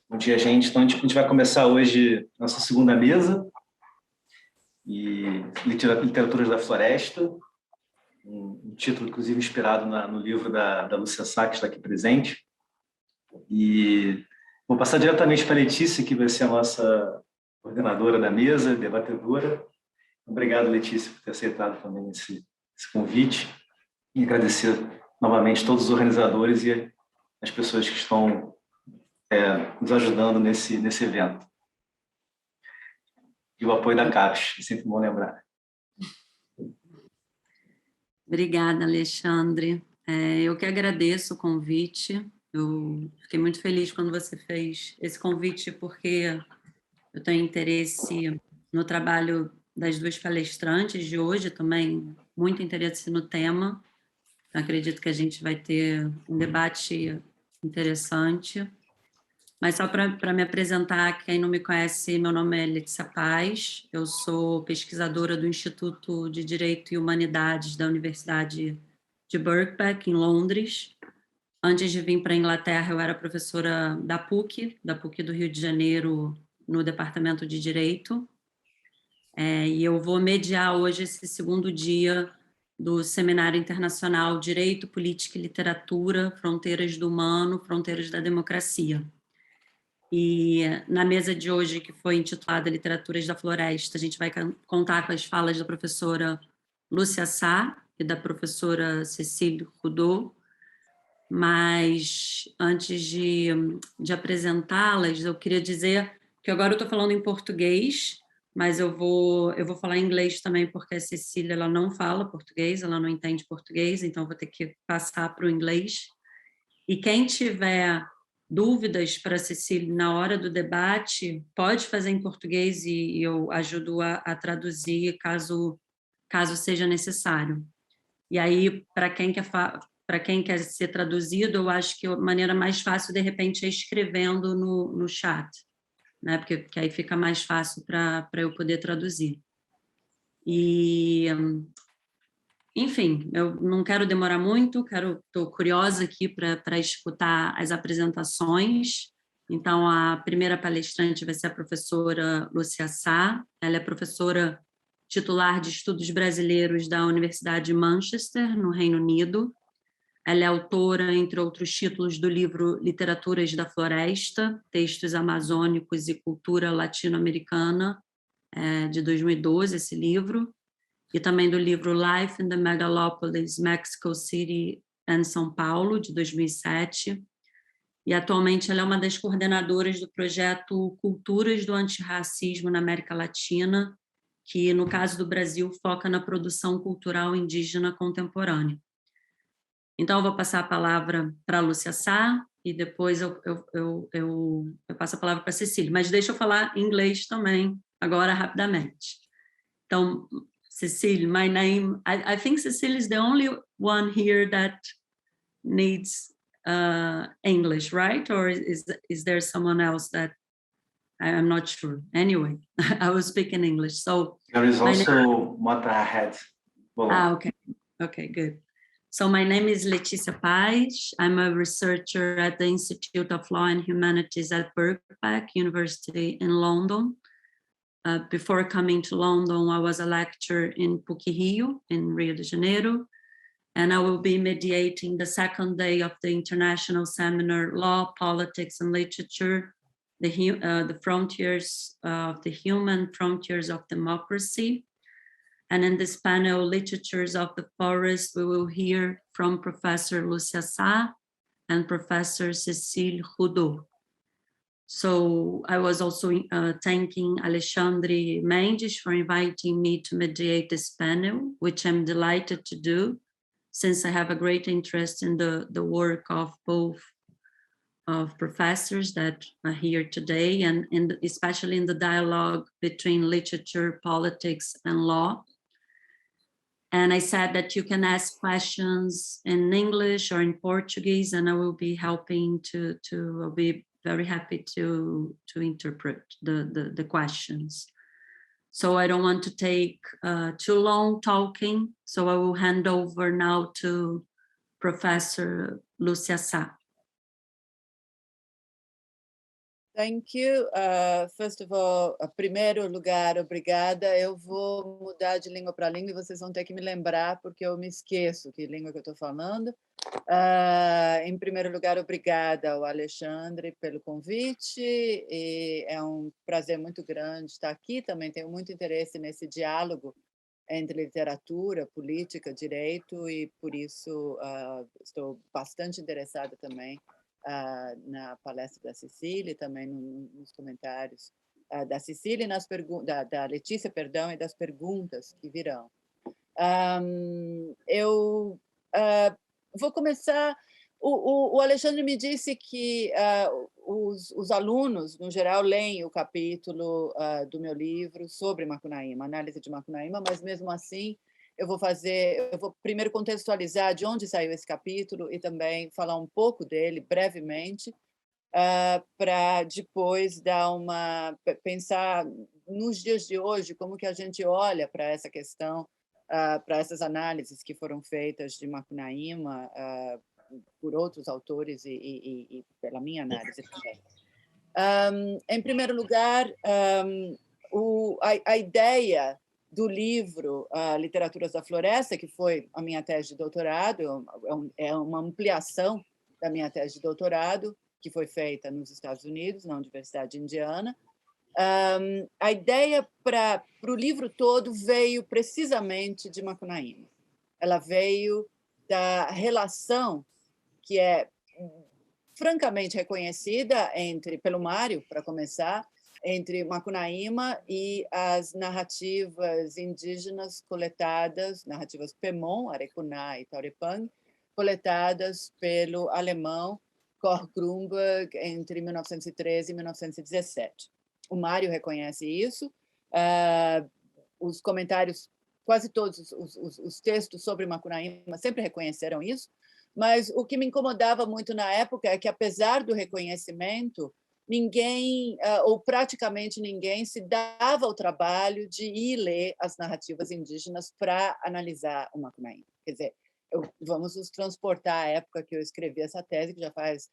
Bom dia, gente. Então, a gente vai começar hoje nossa segunda mesa, e Literaturas da Floresta, um título, inclusive, inspirado no livro da Lúcia, que está aqui presente. E vou passar diretamente para a Letícia, que vai ser a nossa coordenadora da mesa, debatedora. Obrigado, Letícia, por ter aceitado também esse convite, e agradecer novamente a todos os organizadores e as pessoas que estão nos ajudando nesse evento. E o apoio da CAPES, é sempre bom lembrar. Obrigada, Alexandre. Eu que agradeço o convite. Eu fiquei muito feliz quando você fez esse convite, porque eu tenho interesse no trabalho das duas palestrantes de hoje, também muito interesse no tema. Acredito que a gente vai ter um debate interessante. Mas só para me apresentar, quem não me conhece, meu nome é Letícia Paes, eu sou pesquisadora do Instituto de Direito e Humanidades da Universidade de Birkbeck, em Londres. Antes de vir para a Inglaterra, eu era professora da PUC do Rio de Janeiro, no Departamento de Direito. E eu vou mediar hoje esse segundo dia do Seminário Internacional Direito, Política e Literatura, Fronteiras do Humano, Fronteiras da Democracia. E na mesa de hoje, que foi intitulada Literaturas da Floresta, a gente vai contar com as falas da professora Lúcia e da professora Cécile Roudeau. Mas antes de apresentá-las, eu queria dizer que agora eu estou falando em português, mas eu vou falar em inglês também, porque a Cecília ela não fala português, ela não entende português, então eu vou ter que passar para o inglês. E quem tiver dúvidas para a Cecília na hora do debate, pode fazer em português e eu ajudo a traduzir caso seja necessário. E aí, para quem quer ser traduzido, eu acho que a maneira mais fácil, de repente, é escrevendo no chat, né? Porque aí fica mais fácil para eu poder traduzir. E, enfim, eu não quero demorar muito, estou curiosa aqui para escutar as apresentações. Então, a primeira palestrante vai ser a professora Lúcia. Ela é professora titular de Estudos Brasileiros da Universidade de Manchester, no Reino Unido. Ela é autora, entre outros títulos, do livro Literaturas da Floresta, Textos Amazônicos e Cultura Latino-Americana, de 2012, esse livro, e também do livro Life in the Megalopolis, Mexico City and São Paulo, de 2007. E atualmente ela é uma das coordenadoras do projeto Culturas do Antirracismo na América Latina, que, no caso do Brasil, foca na produção cultural indígena contemporânea. Então, eu vou passar a palavra para a Lúcia e depois eu passo a palavra para a Cecília. Mas deixa eu falar inglês também, agora, rapidamente. Então, Cecília, my name... I think Cecília is the only one here that needs English, right? Or is there someone else that... I'm not sure. Anyway, I will speak in English. So there is also Mata Head. Okay. Okay, good. So my name is Letícia Paes. I'm a researcher at the Institute of Law and Humanities at Birkbeck University in London. Before coming to London, I was a lecturer in PUC-Rio, in Rio de Janeiro, and I will be mediating the second day of the International Seminar, Law, Politics and Literature, the Frontiers of the Human, Frontiers of Democracy. And in this panel, Literatures of the Forest, we will hear from Professor Lúcia and Professor Cécile Roudeau. So I was also thanking Alexandre Mendes for inviting me to mediate this panel, which I'm delighted to do, since I have a great interest in the work of both of professors that are here today, and especially in the dialogue between literature, politics, and law. And I said that you can ask questions in English or in Portuguese, and I will be helping I'll be very happy to interpret the questions. So I don't want to take too long talking, so I will hand over now to Professor Lúcia. Thank you. First of all, em primeiro lugar, obrigada. Eu vou mudar de língua para língua e vocês vão ter que me lembrar, porque eu me esqueço que língua que eu estou falando. Em primeiro lugar, obrigada ao Alexandre pelo convite. E é um prazer muito grande estar aqui. Também tenho muito interesse nesse diálogo entre literatura, política, direito, e por isso estou bastante interessada também na palestra da Cécile, também nos comentários da Cécile, da Letícia, perdão, e das perguntas que virão. Eu vou começar. O Alexandre me disse que os alunos, no geral, leem o capítulo do meu livro sobre Macunaíma, análise de Macunaíma, mas, mesmo assim, eu vou primeiro contextualizar de onde saiu esse capítulo e também falar um pouco dele, brevemente, para depois pensar nos dias de hoje, como que a gente olha para essa questão, para essas análises que foram feitas de Macunaíma por outros autores e pela minha análise também. Em primeiro lugar, a ideia do livro Literaturas da Floresta, que foi a minha tese de doutorado, é uma ampliação da minha tese de doutorado, que foi feita nos Estados Unidos, na Universidade Indiana. A ideia para o livro todo veio precisamente de Macunaíma. Ela veio da relação que é francamente reconhecida pelo Mário, para começar, entre Macunaíma e as narrativas indígenas coletadas, narrativas Pemon, Arecuná e Taurepang, coletadas pelo alemão Cor Grunberg entre 1913 e 1917. O Mário reconhece isso. Os comentários, quase todos os textos sobre Macunaíma sempre reconheceram isso, mas o que me incomodava muito na época é que, apesar do reconhecimento, ninguém, ou praticamente ninguém, se dava o trabalho de ir ler as narrativas indígenas para analisar o Macunaíma. Quer dizer, vamos nos transportar à época que eu escrevi essa tese, que já faz,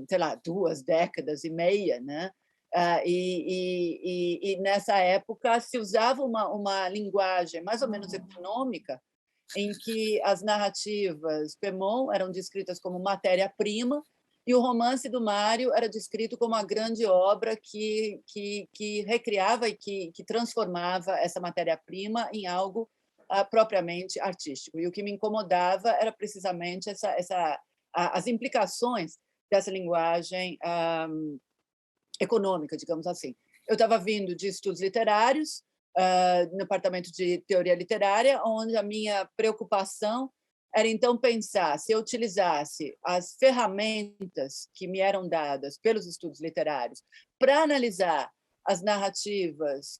sei lá, 2 décadas e meia, né? E nessa época se usava uma linguagem mais ou menos econômica, em que as narrativas Pemon eram descritas como matéria-prima e o romance do Mário era descrito como uma grande obra que recriava e que transformava essa matéria-prima em algo propriamente artístico. E o que me incomodava era precisamente as implicações dessa linguagem econômica, digamos assim. Eu estava vindo de estudos literários, no departamento de teoria literária, onde a minha preocupação era, então, pensar se eu utilizasse as ferramentas que me eram dadas pelos estudos literários para analisar as narrativas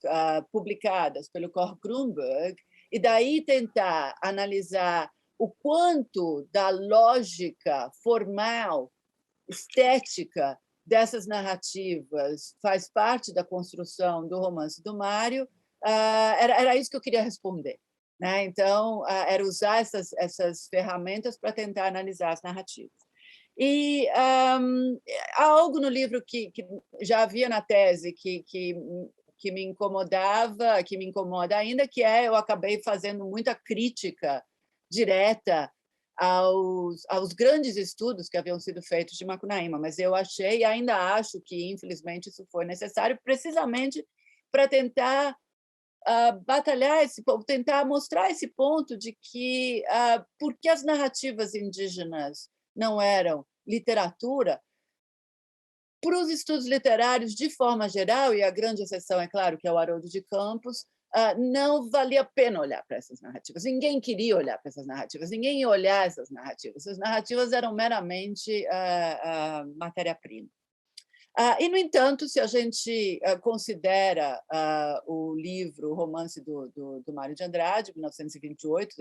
publicadas pelo Cor Grunberg e daí tentar analisar o quanto da lógica formal, estética dessas narrativas faz parte da construção do romance do Mário. Era isso que eu queria responder, né? Então, era usar essas ferramentas para tentar analisar as narrativas. E há algo no livro que já havia na tese que me incomodava, que me incomoda ainda, que eu acabei fazendo muita crítica direta aos grandes estudos que haviam sido feitos de Macunaíma, mas eu achei e ainda acho que, infelizmente, isso foi necessário precisamente para tentar batalhar tentar mostrar esse ponto de que, porque as narrativas indígenas não eram literatura, para os estudos literários, de forma geral, e a grande exceção, é claro, que é o Haroldo de Campos, não valia a pena olhar para essas narrativas. Ninguém queria olhar para essas narrativas, ninguém ia olhar essas narrativas. As narrativas eram meramente matéria-prima. E, no entanto, se a gente considera o livro, o romance do Mário de Andrade, 1928,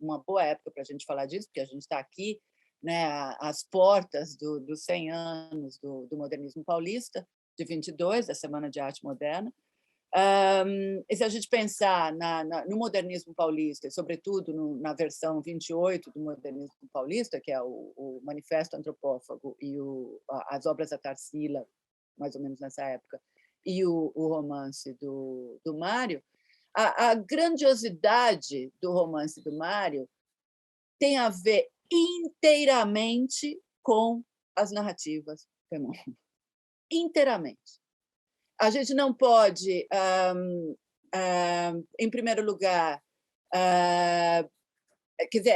uma boa época para a gente falar disso, porque a gente está aqui, né, às portas dos 100 anos do modernismo paulista, de 22, da Semana de Arte Moderna. E se a gente pensar no modernismo paulista, e sobretudo na versão 28 do modernismo paulista, que é o Manifesto Antropófago e as obras da Tarsila mais ou menos nessa época, e o romance do Mário, a grandiosidade do romance do Mário tem a ver inteiramente com as narrativas feministas. Inteiramente. A gente não pode, em primeiro lugar, quer dizer,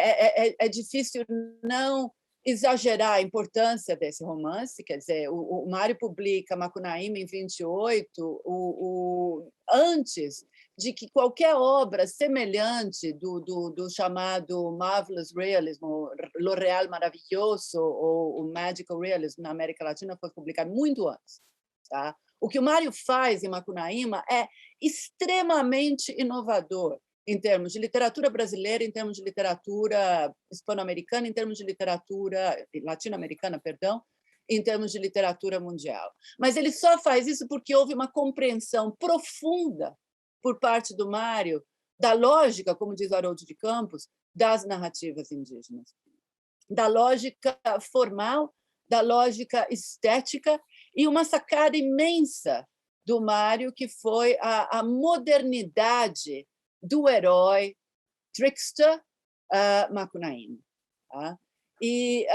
é difícil não exagerar a importância desse romance, quer dizer, o Mário publica Macunaíma em 28, antes de que qualquer obra semelhante do chamado Marvelous Realism, o Real Maravilhoso, ou o Magical Realism na América Latina fosse publicado muito antes. Tá? O que o Mário faz em Macunaíma é extremamente inovador em termos de literatura brasileira, em termos de literatura hispano-americana, em termos de literatura latino-americana, perdão, em termos de literatura mundial. Mas ele só faz isso porque houve uma compreensão profunda por parte do Mário da lógica, como diz Haroldo de Campos, das narrativas indígenas, da lógica formal, da lógica estética, e uma sacada imensa do Mário, que foi a modernidade do herói trickster Macunaíma. Tá? E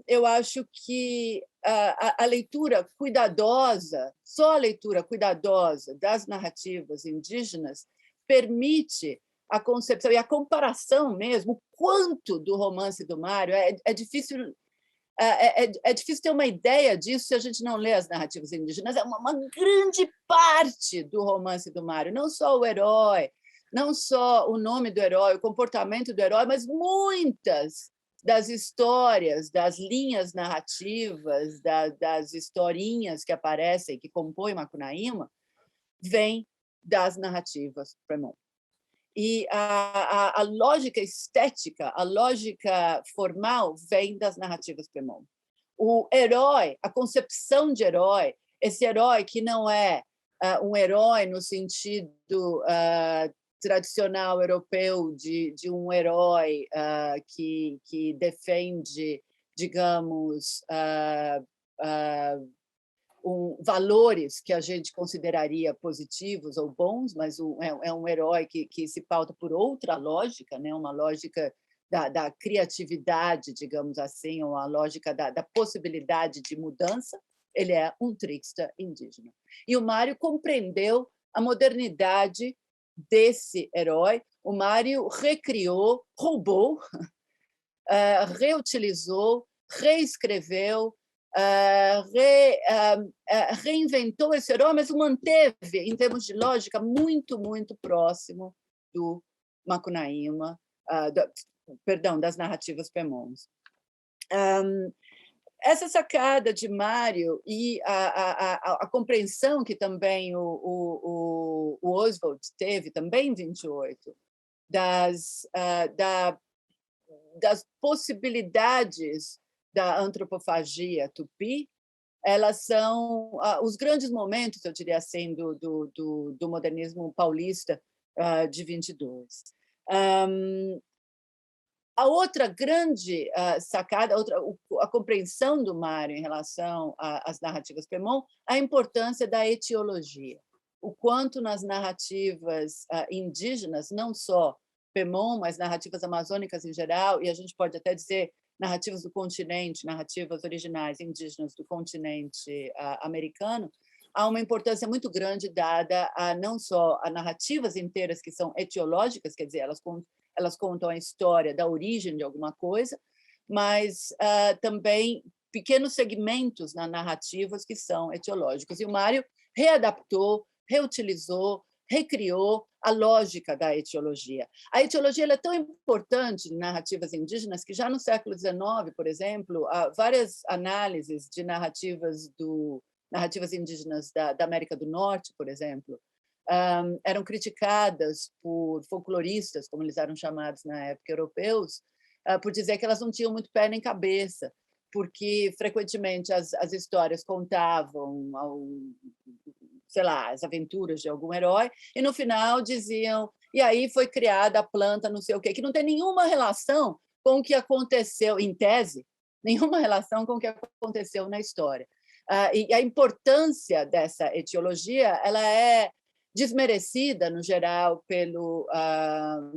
eu acho que a leitura cuidadosa, só a leitura cuidadosa das narrativas indígenas permite a concepção e a comparação mesmo, o quanto do romance do Mário é difícil. É difícil ter uma ideia disso se a gente não lê as narrativas indígenas. É uma grande parte do romance do Mário, não só o herói, não só o nome do herói, o comportamento do herói, mas muitas das histórias, das linhas narrativas, das historinhas que aparecem, que compõem Macunaíma, vêm das narrativas Fremont. E a lógica estética, a lógica formal vem das narrativas Fremont. O herói, a concepção de herói, esse herói que não é um herói no sentido tradicional europeu de um herói que defende, digamos, valores que a gente consideraria positivos ou bons, mas é um herói que se pauta por outra lógica, né? Uma lógica da criatividade, digamos assim, ou a lógica da possibilidade de mudança. Ele é um trickster indígena. E o Mário compreendeu a modernidade desse herói. O Mário recriou, roubou, reutilizou, reescreveu, reinventou esse herói, mas o manteve, em termos de lógica, muito, muito próximo do Macunaíma, das narrativas Femons. Essa sacada de Mário e a compreensão que também o Oswald teve, também em 28, das possibilidades da antropofagia tupi, elas são os grandes momentos, eu diria assim, do modernismo paulista de 22. A outra grande sacada, a compreensão do Mário em relação às narrativas Fremont, a importância da etiologia. O quanto nas narrativas indígenas, não só Fremont, mas narrativas amazônicas em geral, e a gente pode até dizer narrativas do continente, narrativas originais indígenas do continente americano, há uma importância muito grande dada a não só a narrativas inteiras que são etiológicas, quer dizer, elas contam a história da origem de alguma coisa, mas também pequenos segmentos nas narrativas que são etiológicos. E o Mário readaptou, reutilizou, recriou a lógica da etiologia. A etiologia é tão importante em narrativas indígenas que já no século XIX, por exemplo, há várias análises de narrativas indígenas da América do Norte, por exemplo, eram criticadas por folcloristas, como eles eram chamados na época, europeus, por dizer que elas não tinham muito pé nem cabeça, porque frequentemente as histórias contavam sei lá, as aventuras de algum herói, e no final diziam, e aí foi criada a planta não sei o quê, que não tem nenhuma relação com o que aconteceu, em tese, nenhuma relação com o que aconteceu na história. E a importância dessa etiologia ela é desmerecida, no geral,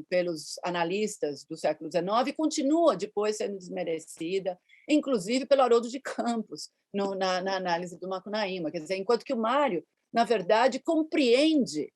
pelos analistas do século XIX e continua depois sendo desmerecida, inclusive pelo Haroldo de Campos, na análise do Macunaíma. Quer dizer, enquanto que o Mário, na verdade, compreende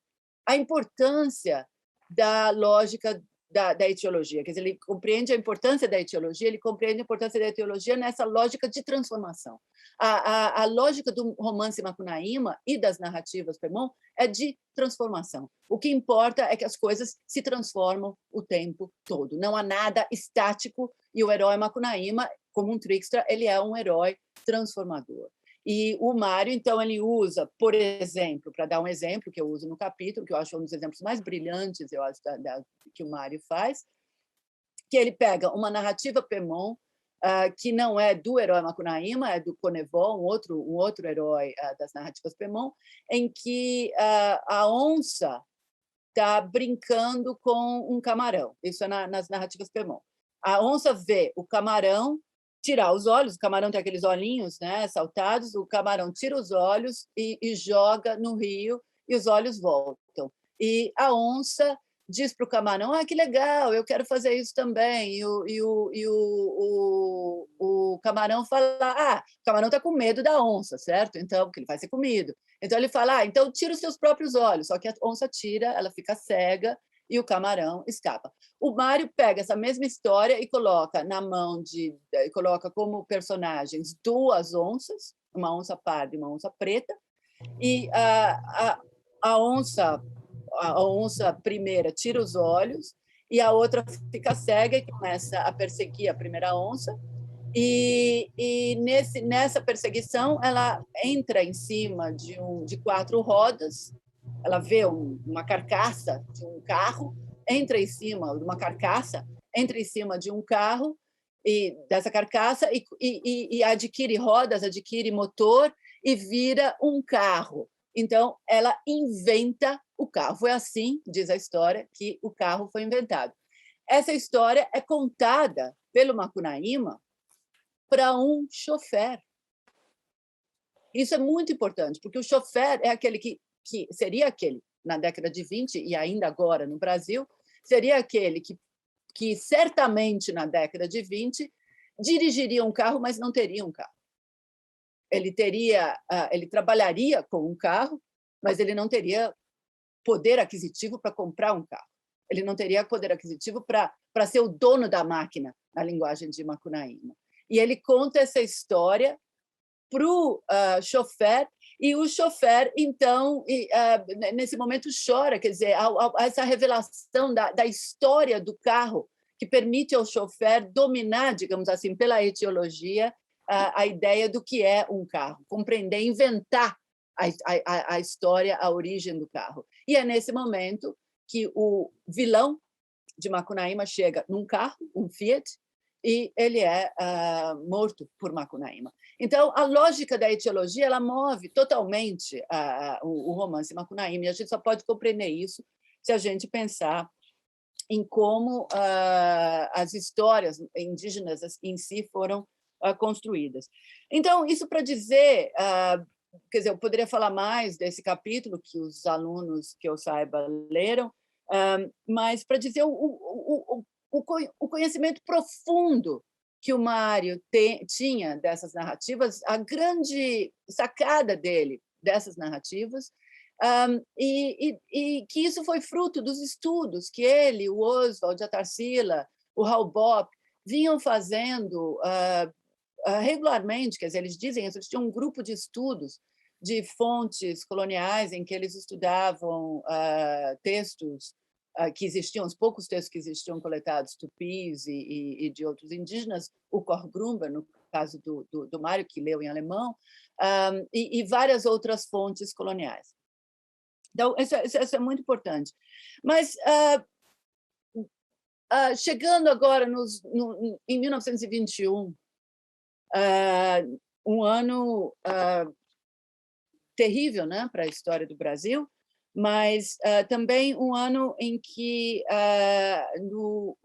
a importância da lógica da etiologia. Quer dizer, ele compreende a importância da etiologia, ele compreende a importância da etiologia nessa lógica de transformação. A lógica do romance Macunaíma e das narrativas Pemon é de transformação. O que importa é que as coisas se transformam o tempo todo. Não há nada estático e o herói Macunaíma, como um trickster, ele é um herói transformador. E o Mário, então, ele usa, por exemplo, para dar um exemplo que eu uso no capítulo, que eu acho um dos exemplos mais brilhantes, eu acho, que o Mário faz, que ele pega uma narrativa Pemon, que não é do herói Macunaíma, é do Conevol, um outro herói das narrativas Pemon, em que a onça está brincando com um camarão. Isso é nas narrativas Pemon. A onça vê o camarão tirar os olhos, o camarão tem aqueles olhinhos, né, saltados, o camarão tira os olhos e joga no rio, e os olhos voltam. E a onça diz para o camarão, que legal, eu quero fazer isso também. E o camarão fala, o camarão está com medo da onça, certo? Então, porque ele vai ser comido. Então, ele fala, então tira os seus próprios olhos. Só que a onça tira, ela fica cega, e o camarão escapa. O Mário pega essa mesma história e coloca coloca como personagens duas onças, uma onça parda e uma onça preta, e a onça primeira tira os olhos e a outra fica cega e começa a perseguir a primeira onça. E nessa perseguição ela entra em cima de quatro rodas. Ela vê uma carcaça de um carro, entra em cima de uma carcaça, entra em cima de um carro e dessa carcaça e adquire rodas, adquire motor e vira um carro. Então, ela inventa o carro. Foi assim, diz a história, que o carro foi inventado. Essa história é contada pelo Macunaíma para um chofer. Isso é muito importante, porque o chofer é aquele que seria aquele, na década de 20, e ainda agora no Brasil, seria aquele que certamente na década de 20 dirigiria um carro, mas não teria um carro. Ele trabalharia com um carro, mas ele não teria poder aquisitivo para comprar um carro. Ele não teria poder aquisitivo para ser o dono da máquina, na linguagem de Macunaíma. E ele conta essa história para o chofer, e o chofer, então, nesse momento chora, quer dizer, essa revelação da história do carro, que permite ao chofer dominar, digamos assim, pela etiologia, a ideia do que é um carro, compreender, inventar a história, a origem do carro. E é nesse momento que o vilão de Macunaíma chega num carro, um Fiat, e ele é morto por Macunaíma. Então, a lógica da etiologia ela move totalmente o romance Macunaíma, e a gente só pode compreender isso se a gente pensar em como as histórias indígenas em si foram construídas. Então, isso para dizer, quer dizer, eu poderia falar mais desse capítulo que os alunos que eu saiba leram, mas para dizer o conhecimento profundo que o Mário tinha dessas narrativas, a grande sacada dele dessas narrativas, e que isso foi fruto dos estudos que ele, o Oswald, a Tarsila, o Roudeau vinham fazendo regularmente, quer dizer, eles dizem isso, eles tinham um grupo de estudos de fontes coloniais em que eles estudavam textos que existiam, os poucos textos que existiam coletados, tupis e de outros indígenas, o Korgrumber, no caso do Mário, que leu em alemão, e várias outras fontes coloniais. Então, isso é muito importante. Mas, chegando agora em 1921, um ano terrível, né, para a história do Brasil, mas também um ano em que,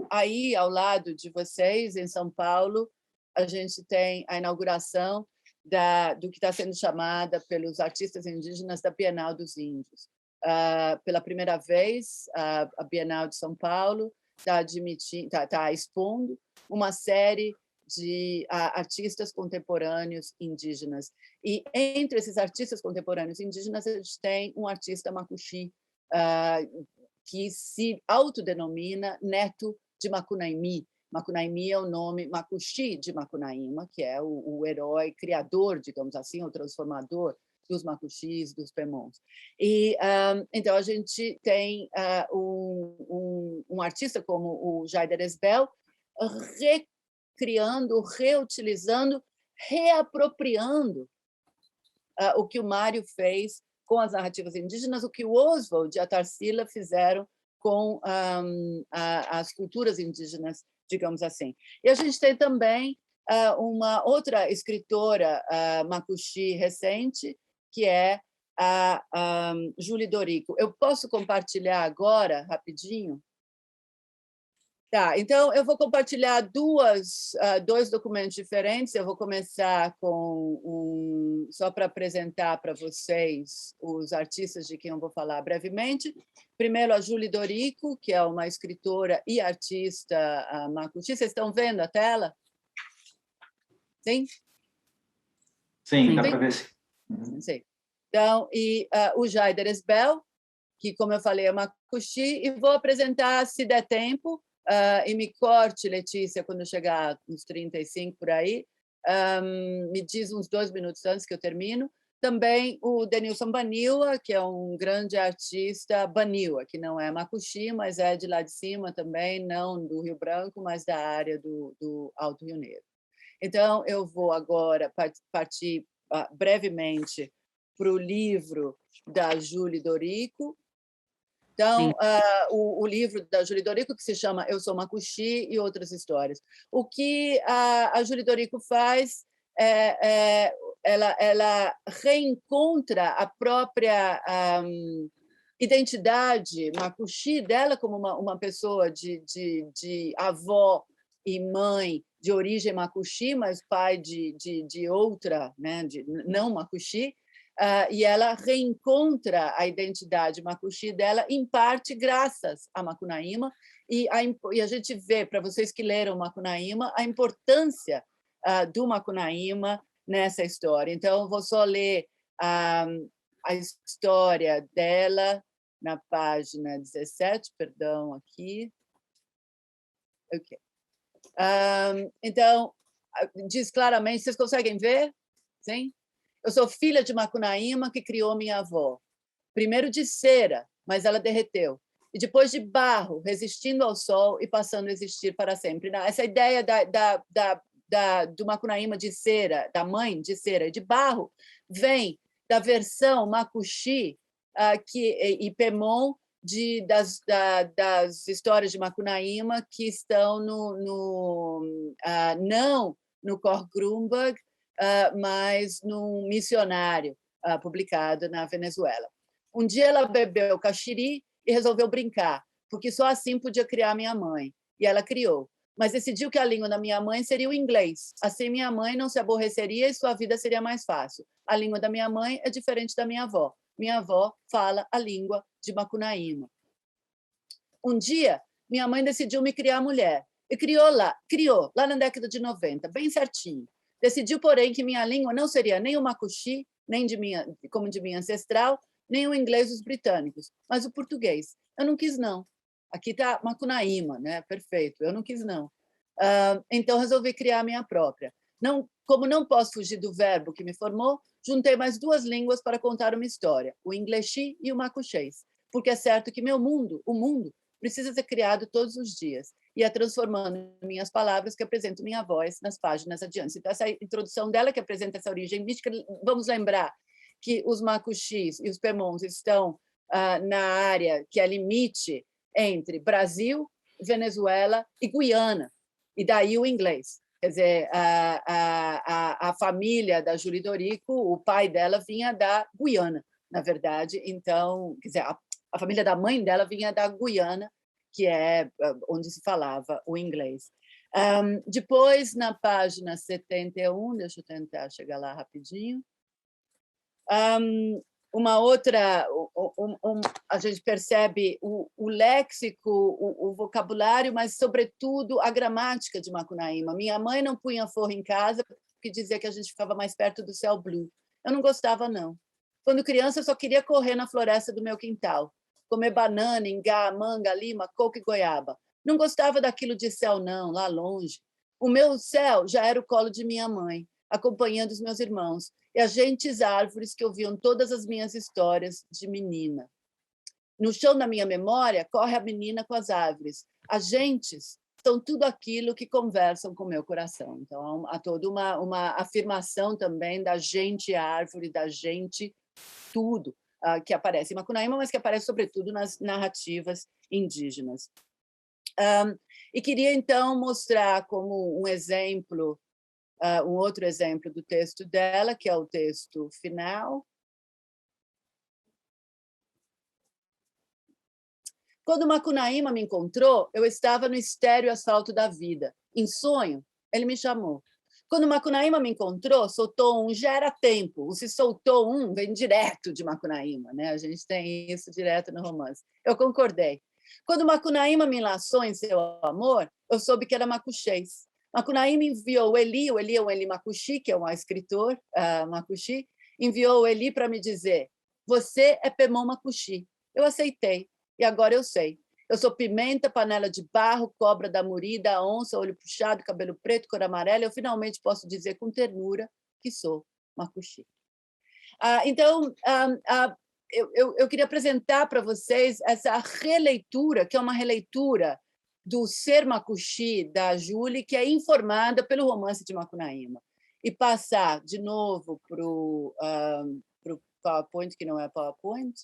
aí ao lado de vocês, em São Paulo, a gente tem a inauguração do que está sendo chamada pelos artistas indígenas da Bienal dos Índios. Pela primeira vez, a Bienal de São Paulo está expondo uma série de artistas contemporâneos indígenas. E entre esses artistas contemporâneos indígenas, a gente tem um artista macuxi, que se autodenomina neto de Macunaíma. Macunaíma é o nome macuxi de Macunaíma, que é o herói criador, digamos assim, o transformador dos macuxis, dos pemons. E então a gente tem um artista como o Jaider Esbel recriando, reutilizando, reapropriando o que o Mário fez com as narrativas indígenas, o que o Oswald e a Tarsila fizeram com as culturas indígenas, digamos assim. E a gente tem também uma outra escritora macuxi recente, que é a Julie Dorico. Eu posso compartilhar agora, rapidinho? Tá, então eu vou compartilhar dois documentos diferentes. Eu vou começar com só para apresentar para vocês os artistas de quem eu vou falar brevemente. Primeiro, a Julie Dorico, que é uma escritora e artista macuxi. Vocês estão vendo a tela? Sim? Sim, dá para ver. Sim. Então, e o Jaider Esbel, que, como eu falei, é macuxi, e vou apresentar, se der tempo, e me corte, Letícia, quando chegar uns 35 por aí, me diz uns 2 minutos antes que eu termino. Também o Denilson Baniwa, que é um grande artista Baniwa, que não é macuxi, mas é de lá de cima também, não do Rio Branco, mas da área do Alto Rio Negro. Então, eu vou agora partir brevemente para o livro da Julie Dorico. Então, o livro da Julie Dorico, que se chama Eu Sou Macuxi e Outras Histórias. O que a Julie Dorico faz ela reencontra a própria identidade macuxi dela como uma pessoa de avó e mãe de origem macuxi, mas pai de outra, né, de não macuxi, e ela reencontra a identidade macuxi dela, em parte, graças a Macunaíma, e a gente vê, para vocês que leram Macunaíma, a importância do Macunaíma nessa história. Então, eu vou só ler a história dela na página 17, perdão, aqui. Ok. Então, diz claramente, vocês conseguem ver? Sim? Eu sou filha de Macunaíma, que criou minha avó. Primeiro de cera, mas ela derreteu. E depois de barro, resistindo ao sol e passando a existir para sempre. Essa ideia do Macunaíma de cera, da mãe de cera e de barro, vem da versão macuxi e pemon das histórias de Macunaíma que estão não no Cor Grunberg, mas num missionário publicado na Venezuela. Um dia ela bebeu caxiri e resolveu brincar, porque só assim podia criar minha mãe. E ela criou. Mas decidiu que a língua da minha mãe seria o inglês. Assim, minha mãe não se aborreceria e sua vida seria mais fácil. A língua da minha mãe é diferente da minha avó. Minha avó fala a língua de Macunaíma. Um dia, minha mãe decidiu me criar mulher. E criou lá na década de 90, bem certinho. Decidiu, porém, que minha língua não seria nem o macuxi, nem como de minha ancestral, nem o inglês dos britânicos, mas o português. Eu não quis, não. Aqui está Macunaíma, né? Perfeito. Eu não quis, não. Então, resolvi criar a minha própria. Como não posso fugir do verbo que me formou, juntei mais 2 línguas para contar uma história, o inglês e o macuxês, porque é certo que o mundo, precisa ser criado todos os dias, e é transformando minhas palavras que apresento minha voz nas páginas adiante. Então, essa introdução dela, que apresenta essa origem mística, vamos lembrar que os macuxis e os pemons estão na área que é limite entre Brasil, Venezuela e Guiana, e daí o inglês. Quer dizer, a família da Julie Dorico, o pai dela vinha da Guiana, na verdade. Então, quer dizer, a família da mãe dela vinha da Guiana, que é onde se falava o inglês. Depois, na página 71, deixa eu tentar chegar lá rapidinho, uma outra, a gente percebe o léxico, o vocabulário, mas, sobretudo, a gramática de Macunaíma. Minha mãe não punha forro em casa porque dizia que a gente ficava mais perto do céu blue. Eu não gostava, não. Quando criança, eu só queria correr na floresta do meu quintal, comer banana, ingá, manga, lima, coco e goiaba. Não gostava daquilo de céu, não, lá longe. O meu céu já era o colo de minha mãe, acompanhando os meus irmãos, e as gentes árvores que ouviam todas as minhas histórias de menina. No chão da minha memória, corre a menina com as árvores. As gentes são tudo aquilo que conversam com o meu coração. Então, há toda uma afirmação também da gente árvore, da gente tudo, que aparece em Macunaíma, mas que aparece, sobretudo, nas narrativas indígenas. E queria, então, mostrar como um exemplo, um outro exemplo do texto dela, que é o texto final. Quando Macunaíma me encontrou, eu estava no estéreo asfalto da vida. Em sonho, ele me chamou. Quando Macunaíma me encontrou, soltou um, já era tempo. O se soltou um vem direto de Macunaíma, né? A gente tem isso direto no romance. Eu concordei. Quando Macunaíma me enlaçou em seu amor, eu soube que era macuxês. Macunaíma enviou o Eli é um Eli Macuxi, que é um escritor Macuxi, enviou o Eli para me dizer: você é Pemon Macuxi. Eu aceitei, e agora eu sei. Eu sou pimenta, panela de barro, cobra da murida, onça, olho puxado, cabelo preto, cor amarela. Eu finalmente posso dizer com ternura que sou Macuxi. Então, eu queria apresentar para vocês essa releitura, que é uma releitura do Ser Macuxi, da Júlia, que é informada pelo romance de Macunaíma. E passar de novo para o PowerPoint, que não é PowerPoint,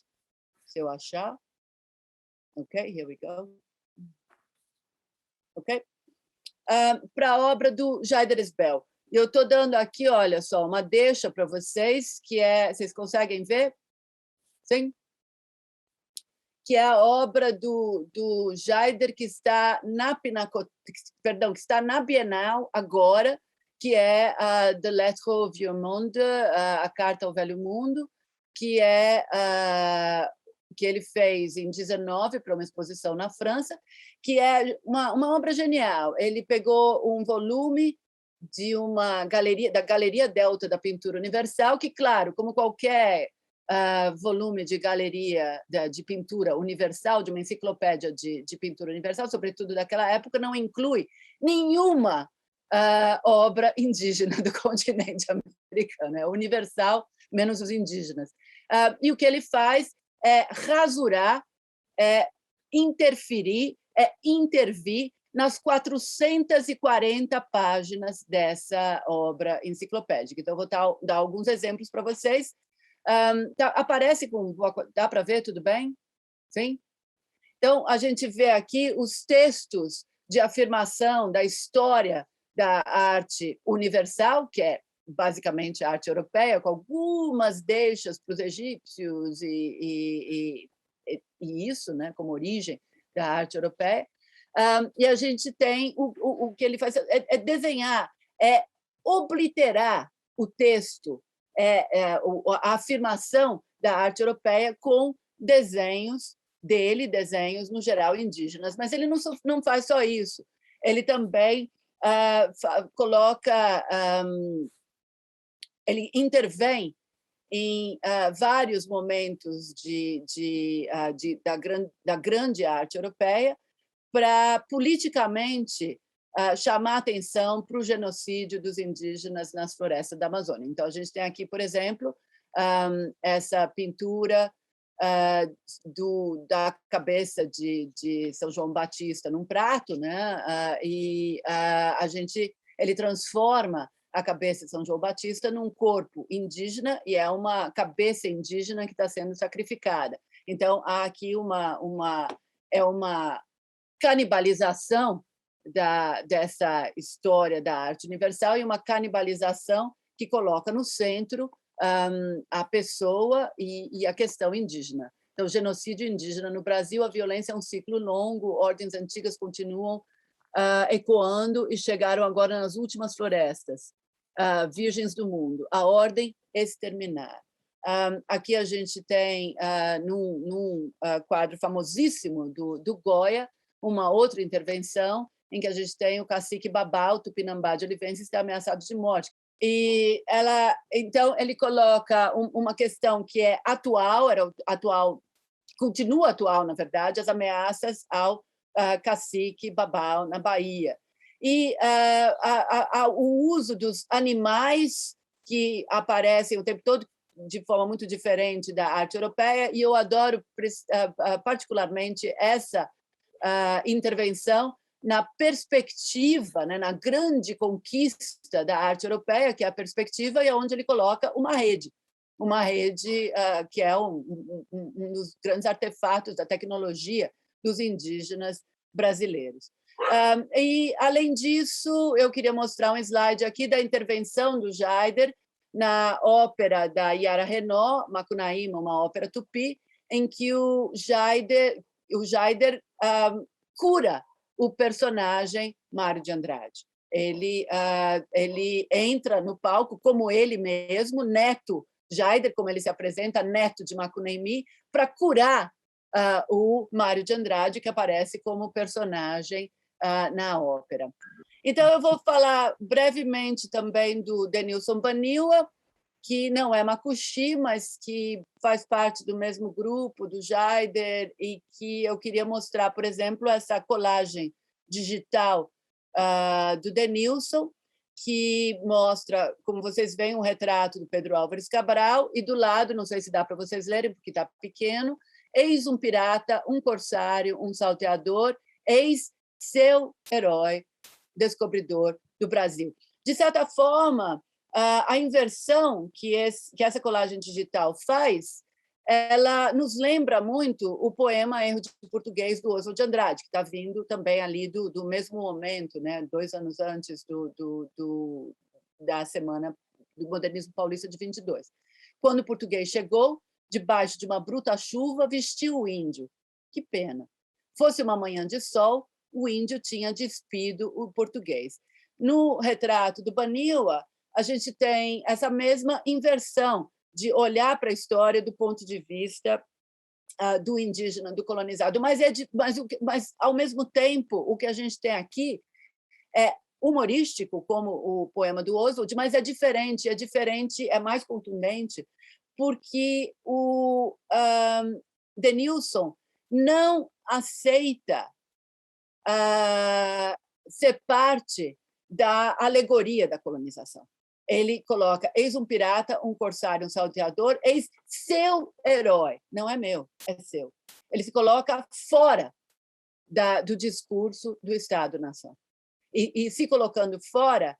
se eu achar. Ok, here we go. Ok? Para a obra do Jaider Esbel. Eu estou dando aqui, olha só, uma deixa para vocês, que é... Vocês conseguem ver? Sim? Que é a obra do Jaider, que está que está na Bienal agora, que é The Lettre au Vieux Monde, a Carta ao Velho Mundo, que é que ele fez em 19 para uma exposição na França, que é uma obra genial. Ele pegou um volume de uma galeria, da Galeria Delta da Pintura Universal, que, claro, como qualquer volume de galeria de pintura universal, de uma enciclopédia de pintura universal, sobretudo daquela época, não inclui nenhuma obra indígena do continente americano. É universal, menos os indígenas. E o que ele faz é rasurar, é interferir, é intervir nas 440 páginas dessa obra enciclopédica. Então, eu vou dar alguns exemplos para vocês. Aparece com... Dá para ver, tudo bem? Sim? Então, a gente vê aqui os textos de afirmação da história da arte universal, que é basicamente a arte europeia, com algumas deixas para os egípcios e isso, né, como origem da arte europeia. E a gente tem o que ele faz é desenhar, é obliterar o texto, a afirmação da arte europeia com desenhos dele, desenhos, no geral, indígenas. Mas ele não faz só isso. Ele também coloca... ele intervém em vários momentos da grande arte europeia para, politicamente, chamar a atenção para o genocídio dos indígenas nas florestas da Amazônia. Então, a gente tem aqui, por exemplo, essa pintura da cabeça de São João Batista num prato, né? E ele transforma a cabeça de São João Batista num corpo indígena, e é uma cabeça indígena que está sendo sacrificada. Então, há aqui uma canibalização dessa história da arte universal, e uma canibalização que coloca no centro a pessoa e a questão indígena. Então, genocídio indígena no Brasil, a violência é um ciclo longo, ordens antigas continuam ecoando e chegaram agora nas últimas florestas, virgens do mundo, a ordem exterminar. Aqui a gente tem, num quadro famosíssimo do Goya, uma outra intervenção em que a gente tem o cacique Babá, o Tupinambá de Olivença, está ameaçado de morte. E então, ele coloca uma questão que é atual, continua atual, na verdade, as ameaças ao cacique Babá na Bahia. E o uso dos animais que aparecem o tempo todo de forma muito diferente da arte europeia, e eu adoro particularmente essa intervenção na perspectiva, né, na grande conquista da arte europeia, que é a perspectiva, e onde ele coloca uma rede que é um dos grandes artefatos da tecnologia dos indígenas brasileiros. E, além disso, eu queria mostrar um slide aqui da intervenção do Jaider na ópera da Yara Renaud, Macunaíma, uma ópera tupi, em que o Jaider cura o personagem Mário de Andrade. Ele entra no palco como ele mesmo, neto, Jaider, como ele se apresenta, neto de Macunaíma, para curar o Mário de Andrade, que aparece como personagem na ópera. Então, eu vou falar brevemente também do Denilson Baniwa, que não é macuxi, mas que faz parte do mesmo grupo do Jaider, e que eu queria mostrar, por exemplo, essa colagem digital do Denilson, que mostra, como vocês veem, um retrato do Pedro Álvares Cabral, e do lado, não sei se dá para vocês lerem, porque está pequeno, eis um pirata, um corsário, um salteador, eis seu herói, descobridor do Brasil. De certa forma, a inversão que essa colagem digital faz, ela nos lembra muito o poema Erro de Português, do Oswald de Andrade, que está vindo também ali do mesmo momento, né, 2 anos antes da Semana do Modernismo Paulista de 22. Quando o português chegou, debaixo de uma bruta chuva, vestiu o índio. Que pena. Fosse uma manhã de sol, o índio tinha despido o português. No retrato do Baniwa, a gente tem essa mesma inversão de olhar para a história do ponto de vista do indígena, do colonizado. Mas, ao mesmo tempo, o que a gente tem aqui é humorístico, como o poema do Oswald, mas é diferente, é mais contundente, porque o Denilson não aceita ser parte da alegoria da colonização. Ele coloca, eis um pirata, um corsário, um salteador, eis seu herói. Não é meu, é seu. Ele se coloca fora do discurso do Estado-nação. E se colocando fora,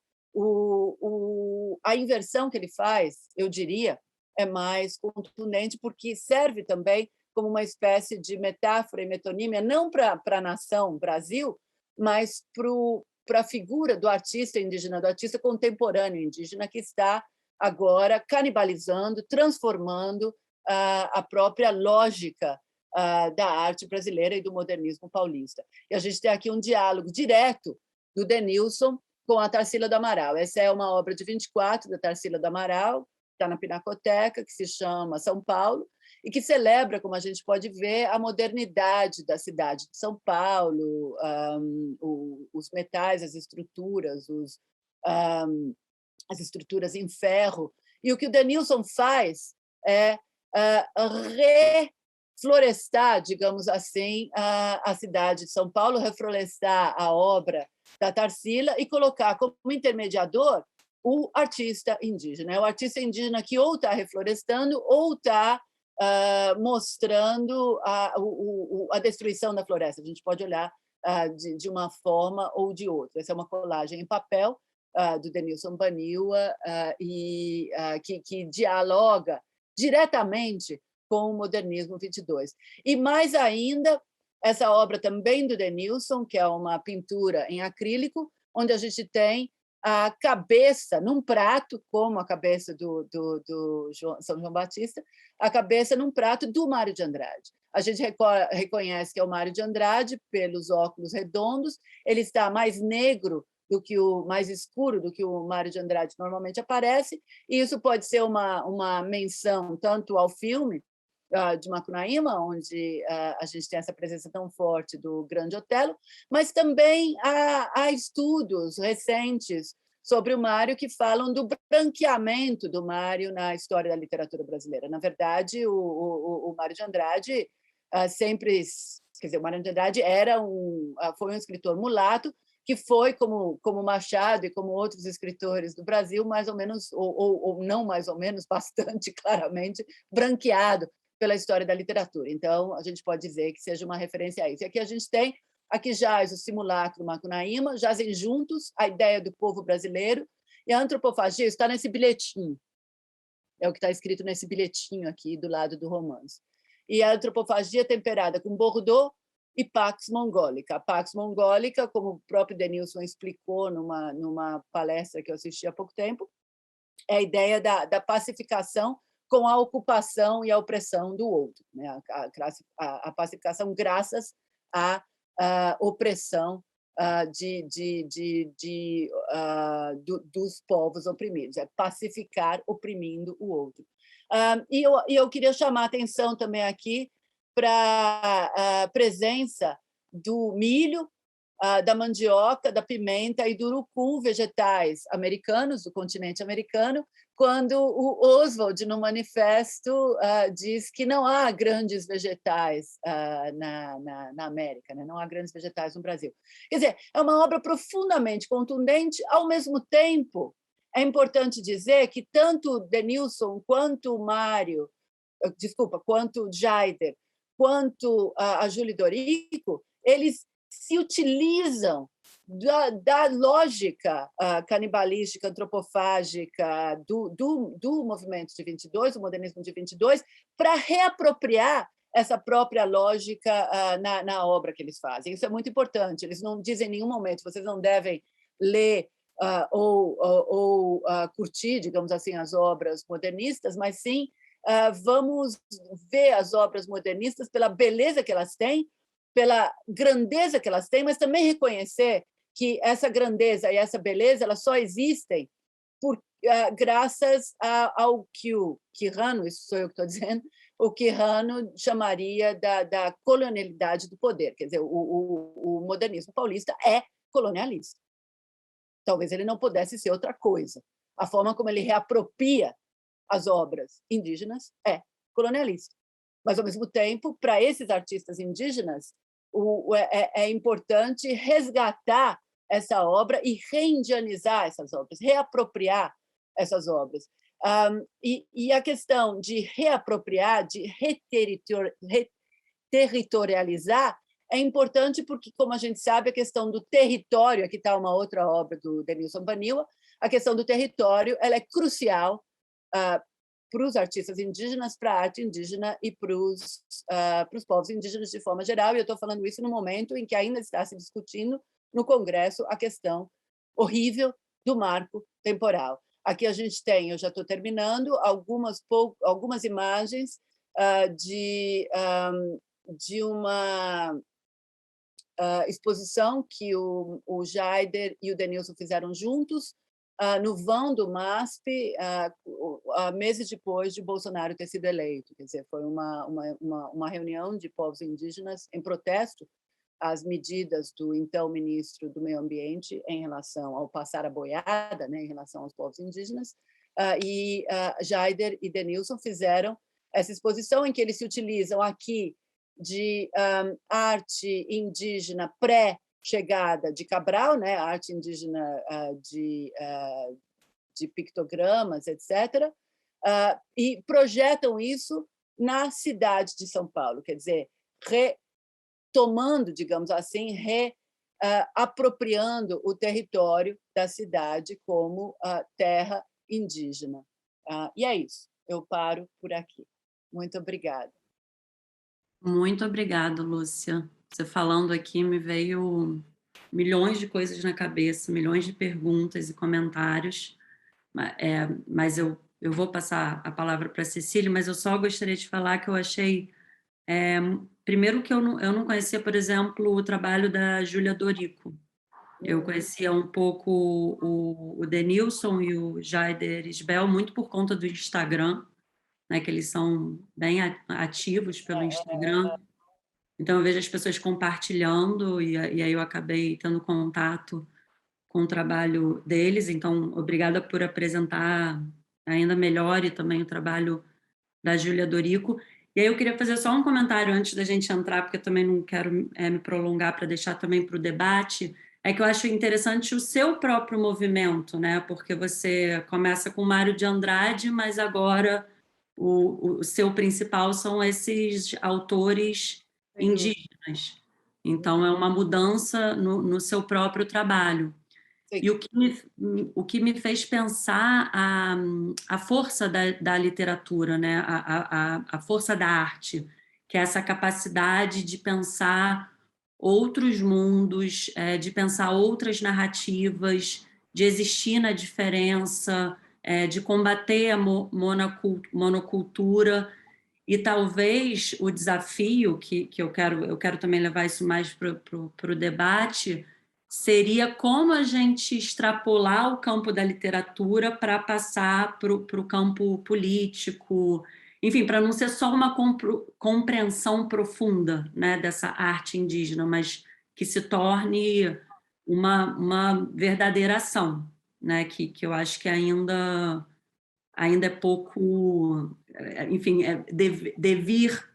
a inversão que ele faz, eu diria, é mais contundente, porque serve também como uma espécie de metáfora e metonímia, não para a nação Brasil, mas para a figura do artista indígena, do artista contemporâneo indígena, que está agora canibalizando, transformando a própria lógica da arte brasileira e do modernismo paulista. E a gente tem aqui um diálogo direto do Denilson com a Tarsila do Amaral. Essa é uma obra de 24 da Tarsila do Amaral, está na Pinacoteca, que se chama São Paulo, e que celebra, como a gente pode ver, a modernidade da cidade de São Paulo, os metais, as estruturas em ferro. E o que o Denilson faz é reflorestar, digamos assim, a cidade de São Paulo, reflorestar a obra da Tarsila e colocar como intermediador o artista indígena. É o artista indígena que ou está reflorestando ou está mostrando a destruição da floresta. A gente pode olhar de uma forma ou de outra. Essa é uma colagem em papel do Denilson Baniwa, que dialoga diretamente com o modernismo 22. E mais ainda, essa obra também do Denilson, que é uma pintura em acrílico, onde a gente tem a cabeça num prato, como a cabeça do São João Batista, a cabeça num prato do Mário de Andrade. A gente reconhece que é o Mário de Andrade pelos óculos redondos, ele está mais negro do que mais escuro do que o Mário de Andrade normalmente aparece, e isso pode ser uma menção tanto ao filme de Macunaíma, onde a gente tem essa presença tão forte do Grande Otelo, mas também há estudos recentes sobre o Mário que falam do branqueamento do Mário na história da literatura brasileira. Na verdade, o Mário de Andrade sempre... Quer dizer, o Mário de Andrade foi um escritor mulato que foi, como Machado e como outros escritores do Brasil, mais ou menos, ou não mais ou menos, bastante claramente, branqueado pela história da literatura. Então, a gente pode dizer que seja uma referência a isso. E aqui jaz o simulacro Macunaíma, jazem juntos a ideia do povo brasileiro, e a antropofagia está nesse bilhetinho. É o que está escrito nesse bilhetinho aqui, do lado do romance. E a antropofagia temperada com Roudeau e Pax Mongolica. A Pax Mongolica, como o próprio Denilson explicou numa palestra que eu assisti há pouco tempo, é a ideia da pacificação com a ocupação e a opressão do outro, né? A pacificação graças à opressão dos povos oprimidos, é pacificar oprimindo o outro. E eu queria chamar a atenção também aqui para a presença do milho, da mandioca, da pimenta e do urucum, vegetais americanos, do continente americano, quando o Oswald, no manifesto, diz que não há grandes vegetais na América, né? Não há grandes vegetais no Brasil. Quer dizer, é uma obra profundamente contundente, ao mesmo tempo, é importante dizer que tanto Denilson quanto Mário, quanto Jaider, quanto a Júlia Dorico, eles se utilizam da lógica canibalística, antropofágica do movimento de 22, do modernismo de 22, para reapropriar essa própria lógica na obra que eles fazem. Isso é muito importante. Eles não dizem em nenhum momento, vocês não devem ler ou curtir, digamos assim, as obras modernistas, mas sim vamos ver as obras modernistas pela beleza que elas têm, pela grandeza que elas têm, mas também reconhecer que essa grandeza e essa beleza elas só existem graças ao que o Quirano, isso sou eu que estou dizendo, o Quirano chamaria da colonialidade do poder. Quer dizer, o modernismo paulista é colonialista. Talvez ele não pudesse ser outra coisa. A forma como ele reapropria as obras indígenas é colonialista. Mas, ao mesmo tempo, para esses artistas indígenas, é importante resgatar essa obra e reindianizar essas obras, reapropriar essas obras. E a questão de reapropriar, de reterritorializar, é importante porque, como a gente sabe, a questão do território, aqui está uma outra obra do Denilson Baniwa, a questão do território ela é crucial para os artistas indígenas, para a arte indígena e para os povos indígenas de forma geral, e eu estou falando isso no momento em que ainda está se discutindo no Congresso a questão horrível do marco temporal. Aqui a gente tem, eu já estou terminando, algumas imagens de uma exposição que o Jaider e o Denilson fizeram juntos, no vão do MASP, meses depois de Bolsonaro ter sido eleito. Quer dizer, foi uma reunião de povos indígenas em protesto às medidas do então ministro do Meio Ambiente em relação ao passar a boiada, né, em relação aos povos indígenas, e Jaider e Denilson fizeram essa exposição em que eles se utilizam aqui de arte indígena pré-chegada de Cabral, né, arte indígena de pictogramas, etc., e projetam isso na cidade de São Paulo, quer dizer, retomando, digamos assim, apropriando o território da cidade como terra indígena. E é isso, eu paro por aqui. Muito obrigada. Muito obrigada, Lúcia. Você falando aqui me veio milhões de coisas na cabeça, milhões de perguntas e comentários, mas eu vou passar a palavra para a Cecília, mas eu só gostaria de falar que eu achei, primeiro que eu não conhecia, por exemplo, o trabalho da Júlia Dorico. Eu conhecia um pouco o Denilson e o Jaider Isbel muito por conta do Instagram, né, que eles são bem ativos pelo Instagram. Então, eu vejo as pessoas compartilhando e aí eu acabei tendo contato com o trabalho deles. Então, obrigada por apresentar ainda melhor e também o trabalho da Júlia Dorico. E aí eu queria fazer só um comentário antes da gente entrar, porque eu também não quero me prolongar para deixar também para o debate, é que eu acho interessante o seu próprio movimento, né? Porque você começa com Mário de Andrade, mas agora o seu principal são esses autores indígenas. Então, é uma mudança no seu próprio trabalho. Sim. E o que me fez pensar a força da literatura, né? A força da arte, que é essa capacidade de pensar outros mundos, de pensar outras narrativas, de existir na diferença, de combater a monocultura. E talvez o desafio que eu quero também levar isso mais para o debate seria como a gente extrapolar o campo da literatura para passar para o campo político, enfim, para não ser só uma compreensão profunda, né, dessa arte indígena, mas que se torne uma verdadeira ação, né, que eu acho que ainda é pouco, enfim, devir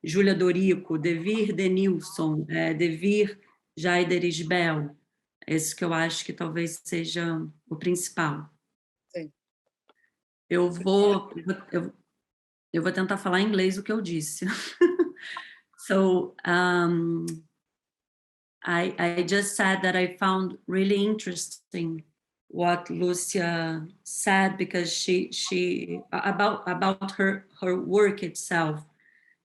Júlia Dorico, devir Denilson, devir Jaider Isbel, esse que eu acho que talvez seja o principal. Sim. Eu vou tentar falar em inglês o que eu disse. So, I just said that I found really interesting what Lúcia said, because she about her work itself.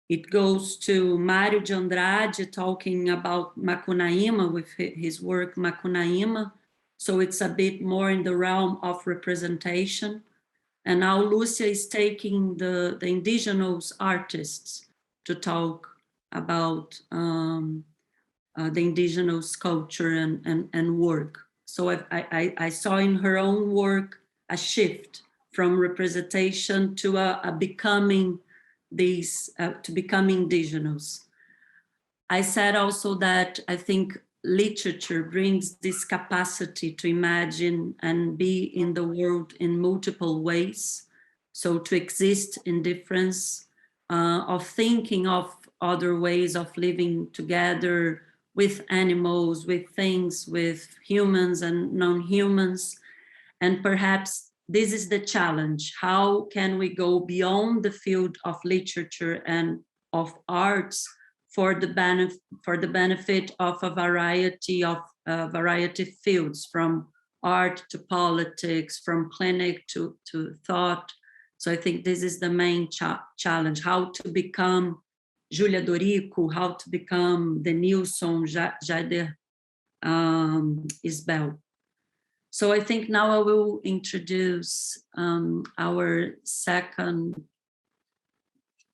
It goes to Mário de Andrade talking about Macunaíma with his work Macunaíma, so it's a bit more in the realm of representation. And now Lúcia is taking the indigenous artists to talk about the indigenous culture and work. So I saw in her own work a shift from representation to a becoming to become indigenous. I said also that I think literature brings this capacity to imagine and be in the world in multiple ways. So to exist in difference, of thinking of other ways of living together with animals, with things, with humans and non-humans. And perhaps this is the challenge. How can we go beyond the field of literature and of arts for the benefit of a variety of fields, from art to politics, from clinic to thought. So I think this is the main challenge, how to become Júlia Dorico, how to become Denilson, Jaider Isbel. So I think now I will introduce our second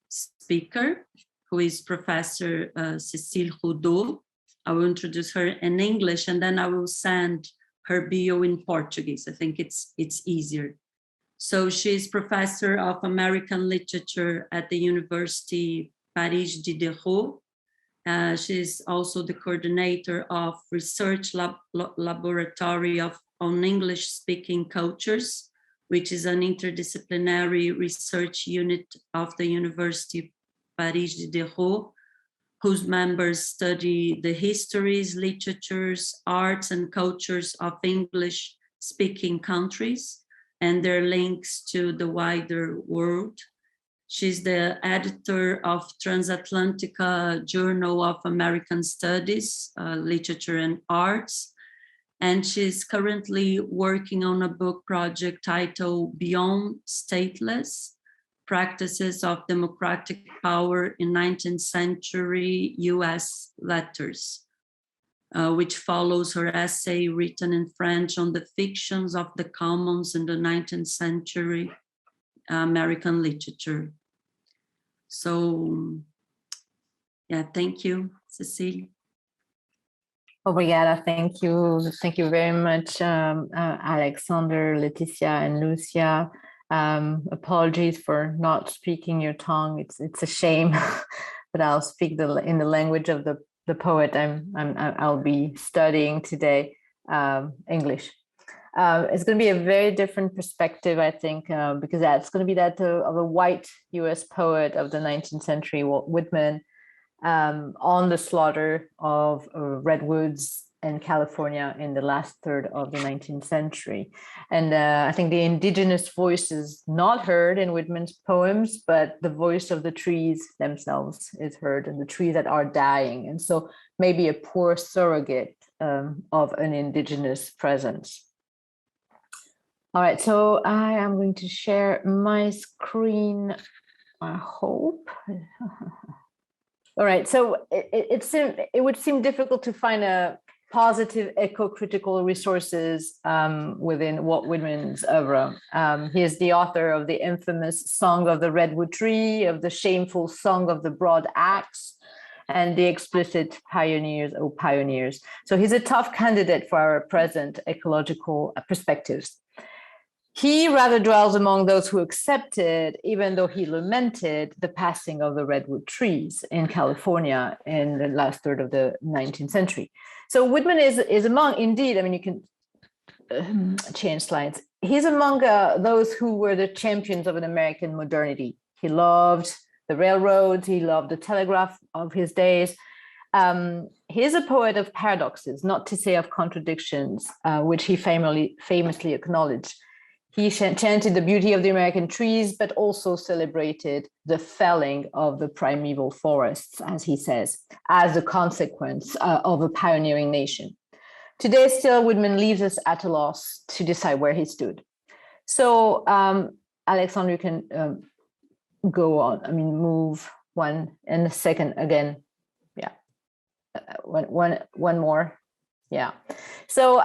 speaker, who is Professor Cécile Roudeau. I will introduce her in English, and then I will send her bio in Portuguese. I think it's easier. So she's Professor of American Literature at the University Paes Didero. She's also the coordinator of Research Laboratory on English-speaking cultures, which is an interdisciplinary research unit of the University Paes Didero, whose members study the histories, literatures, arts, and cultures of English-speaking countries and their links to the wider world. She's the editor of Transatlantica Journal of American Studies, Literature and Arts, and she's currently working on a book project titled Beyond Stateless, Practices of Democratic Power in 19th Century US Letters. which follows her essay written in French on the fictions of the commons in the 19th century American literature. So, yeah, thank you, Cécile. Obrigada, thank you. Thank you very much, Alexandre, Letícia, and Lúcia. Apologies for not speaking your tongue. It's a shame, but I'll speak in the language of the poet I'll be studying today, English. It's going to be a very different perspective, I think, because that's going to be that of a white US poet of the 19th century, Walt Whitman, on the slaughter of redwoods in California in the last third of the 19th century. And I think the indigenous voice is not heard in Whitman's poems, but the voice of the trees themselves is heard, and the trees that are dying. And so maybe a poor surrogate of an indigenous presence. All right, so I am going to share my screen, I hope. All right, so it would seem difficult to find a positive eco-critical resources within Walt Whitman's oeuvre. He is the author of the infamous Song of the Redwood Tree, of the shameful Song of the Broad Axe, and the explicit Pioneers, oh Pioneers. So he's a tough candidate for our present ecological perspectives. He rather dwells among those who accepted, even though he lamented, the passing of the redwood trees in California in the last third of the 19th century. So Whitman is among, indeed, I mean, you can change slides. He's among those who were the champions of an American modernity. He loved the railroads, he loved the telegraph of his days. He's a poet of paradoxes, not to say of contradictions, which he famously acknowledged. He chanted the beauty of the American trees, but also celebrated the felling of the primeval forests, as he says, as a consequence of a pioneering nation. Today, still, Whitman leaves us at a loss to decide where he stood. So, Alexandre, you can go on. I mean, move one and a second again. Yeah, one more. Yeah. So.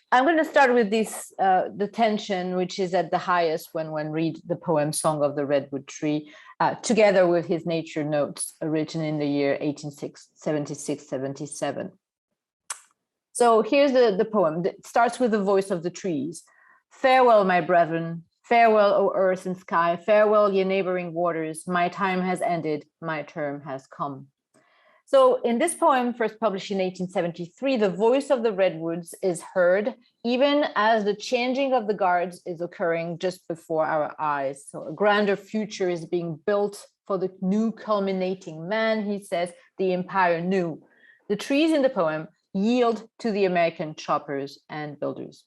I'm going to start with this, the tension, which is at the highest when one reads the poem Song of the Redwood Tree, together with his nature notes written in the year 1876-77. So here's the poem. It starts with the voice of the trees. Farewell, my brethren. Farewell, O earth and sky. Farewell, ye neighboring waters. My time has ended. My term has come. So in this poem, first published in 1873, the voice of the redwoods is heard even as the changing of the guards is occurring just before our eyes. So a grander future is being built for the new culminating man, he says, the empire new. The trees in the poem yield to the American choppers and builders.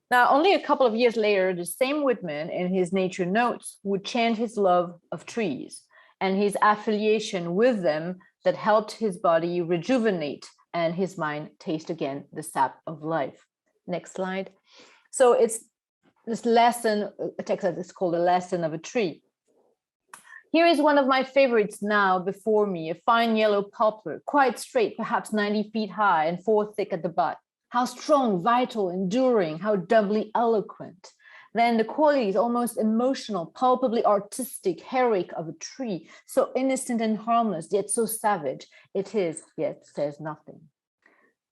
Now, only a couple of years later, the same Whitman in his nature notes would chant his love of trees and his affiliation with them that helped his body rejuvenate and his mind taste again the sap of life. Next slide. So it's this lesson, a text that is called A Lesson of a Tree. Here is one of my favorites now before me, a fine yellow poplar, quite straight, perhaps 90 feet high and 4 thick at the butt. How strong, vital, enduring, how doubly eloquent. Then the qualities, almost emotional, palpably artistic, heroic of a tree, so innocent and harmless, yet so savage, it is, yet says nothing.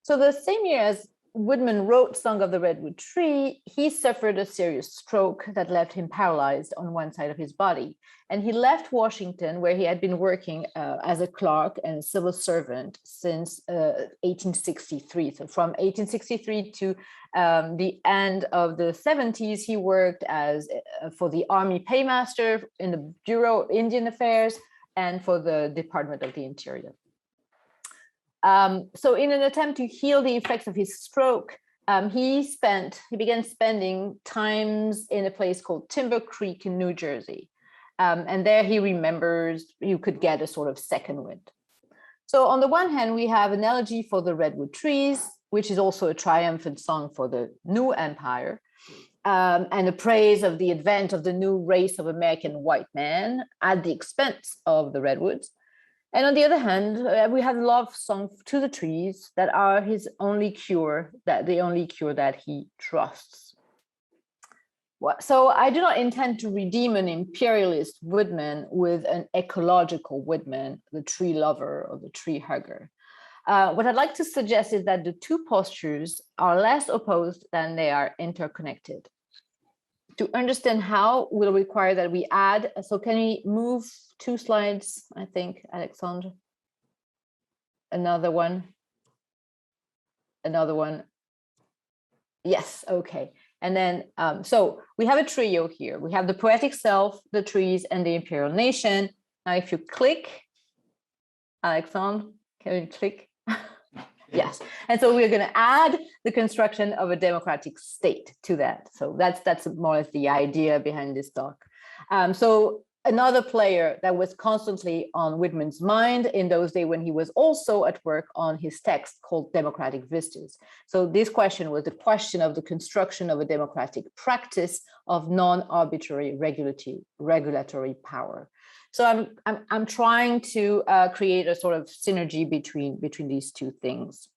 So the same year as Whitman wrote Song of the Redwood Tree, he suffered a serious stroke that left him paralyzed on one side of his body. And he left Washington, where he had been working as a clerk and a civil servant since 1863. So from 1863 to the end of the 70s, he worked as for the Army Paymaster in the Bureau of Indian Affairs and for the Department of the Interior. So in an attempt to heal the effects of his stroke, he began spending times in a place called Timber Creek in New Jersey. And there he remembers you could get a sort of second wind. So on the one hand, we have an elegy for the redwood trees, which is also a triumphant song for the new empire, and a praise of the advent of the new race of American white men at the expense of the redwoods. And on the other hand, we have love songs to the trees that are his only cure, the only cure that he trusts. So I do not intend to redeem an imperialist woodman with an ecological woodman, the tree lover or the tree hugger. What I'd like to suggest is that the two postures are less opposed than they are interconnected. To understand how will require that we add, so can we move 2 slides, I think, Alexandre? Another one. Yes, okay. And then, so we have a trio here. We have the poetic self, the trees, and the imperial nation. Now, if you click, Alexandre, can you click? Yes. And so we're going to add the construction of a democratic state to that. So that's more or less the idea behind this talk. So another player that was constantly on Whitman's mind in those days when he was also at work on his text called Democratic Vistas. So this question was the question of the construction of a democratic practice of non-arbitrary regulatory power. So I'm trying to create a sort of synergy between these two things.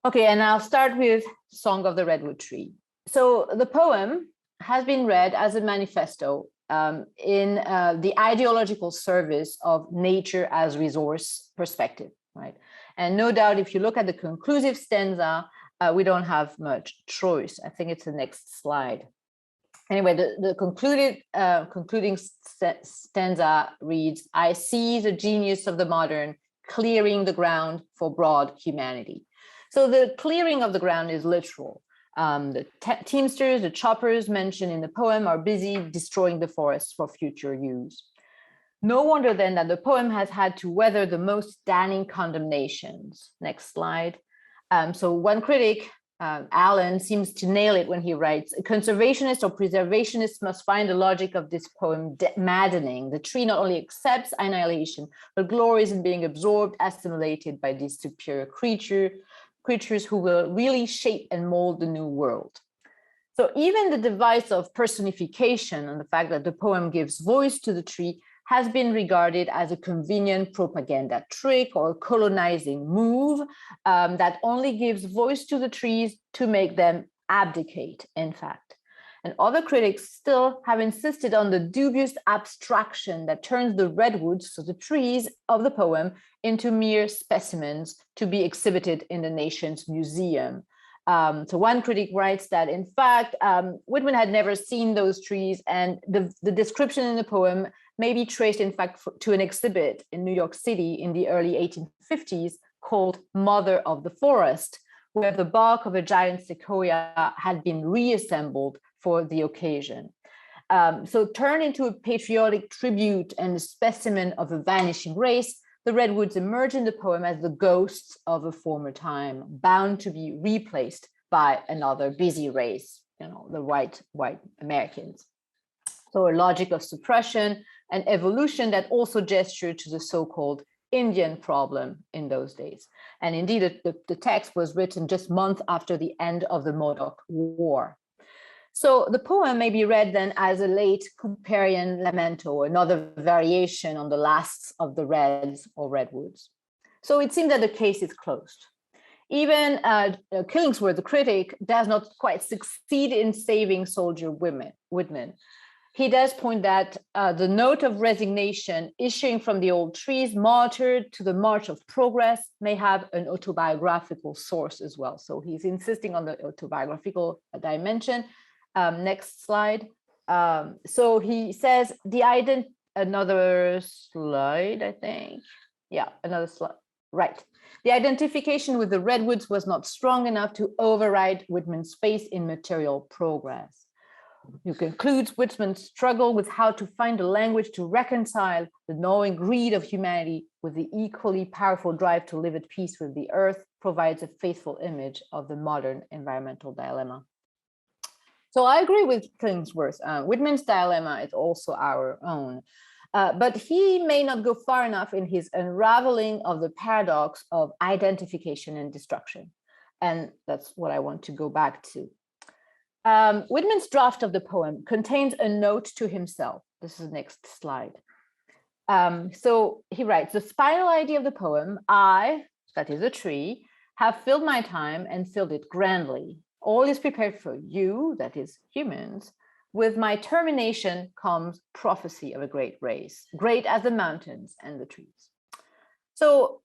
Okay, and I'll start with Song of the Redwood Tree. So the poem has been read as a manifesto in the ideological service of nature as resource perspective, right? And no doubt, if you look at the conclusive stanza, we don't have much choice. I think it's the next slide. Anyway, the concluding stanza reads, I see the genius of the modern clearing the ground for broad humanity. So the clearing of the ground is literal. The teamsters, the choppers mentioned in the poem are busy destroying the forests for future use. No wonder then that the poem has had to weather the most damning condemnations. Next slide. So one critic, Allen, seems to nail it when he writes, a conservationist or preservationist must find the logic of this poem maddening. The tree not only accepts annihilation, but glories in being absorbed, assimilated by these superior creatures who will really shape and mold the new world. So even the device of personification and the fact that the poem gives voice to the tree has been regarded as a convenient propaganda trick or colonizing move that only gives voice to the trees to make them abdicate, in fact. And other critics still have insisted on the dubious abstraction that turns the redwoods, so the trees of the poem, into mere specimens to be exhibited in the nation's museum. So one critic writes that, in fact, Whitman had never seen those trees, and the description in the poem may be traced, in fact, to an exhibit in New York City in the early 1850s called Mother of the Forest, where the bark of a giant sequoia had been reassembled for the occasion. So turned into a patriotic tribute and a specimen of a vanishing race, the redwoods emerge in the poem as the ghosts of a former time, bound to be replaced by another busy race, the white Americans. So a logic of suppression and evolution that also gestured to the so-called Indian problem in those days. And indeed, the text was written just months after the end of the Modoc War. So the poem may be read then as a late Cooperian lamento, another variation on the lasts of the reds or redwoods. So it seems that the case is closed. Even Killingsworth, the critic, does not quite succeed in saving soldier Whitman. He does point that the note of resignation issuing from the old trees martyred to the march of progress may have an autobiographical source as well. So he's insisting on the autobiographical dimension. Next slide. So he says another slide, I think. Yeah, another slide. Right. The identification with the redwoods was not strong enough to override Whitman's faith in material progress. He concludes Whitman's struggle with how to find a language to reconcile the gnawing greed of humanity with the equally powerful drive to live at peace with the earth provides a faithful image of the modern environmental dilemma. So I agree with Killingsworth. Whitman's dilemma is also our own, but he may not go far enough in his unraveling of the paradox of identification and destruction. And that's what I want to go back to. Whitman's draft of the poem contains a note to himself. This is the next slide. So he writes, the spinal idea of the poem, I, that is a tree, have filled my time and filled it grandly. All is prepared for you, that is humans. With my termination comes prophecy of a great race, great as the mountains and the trees. So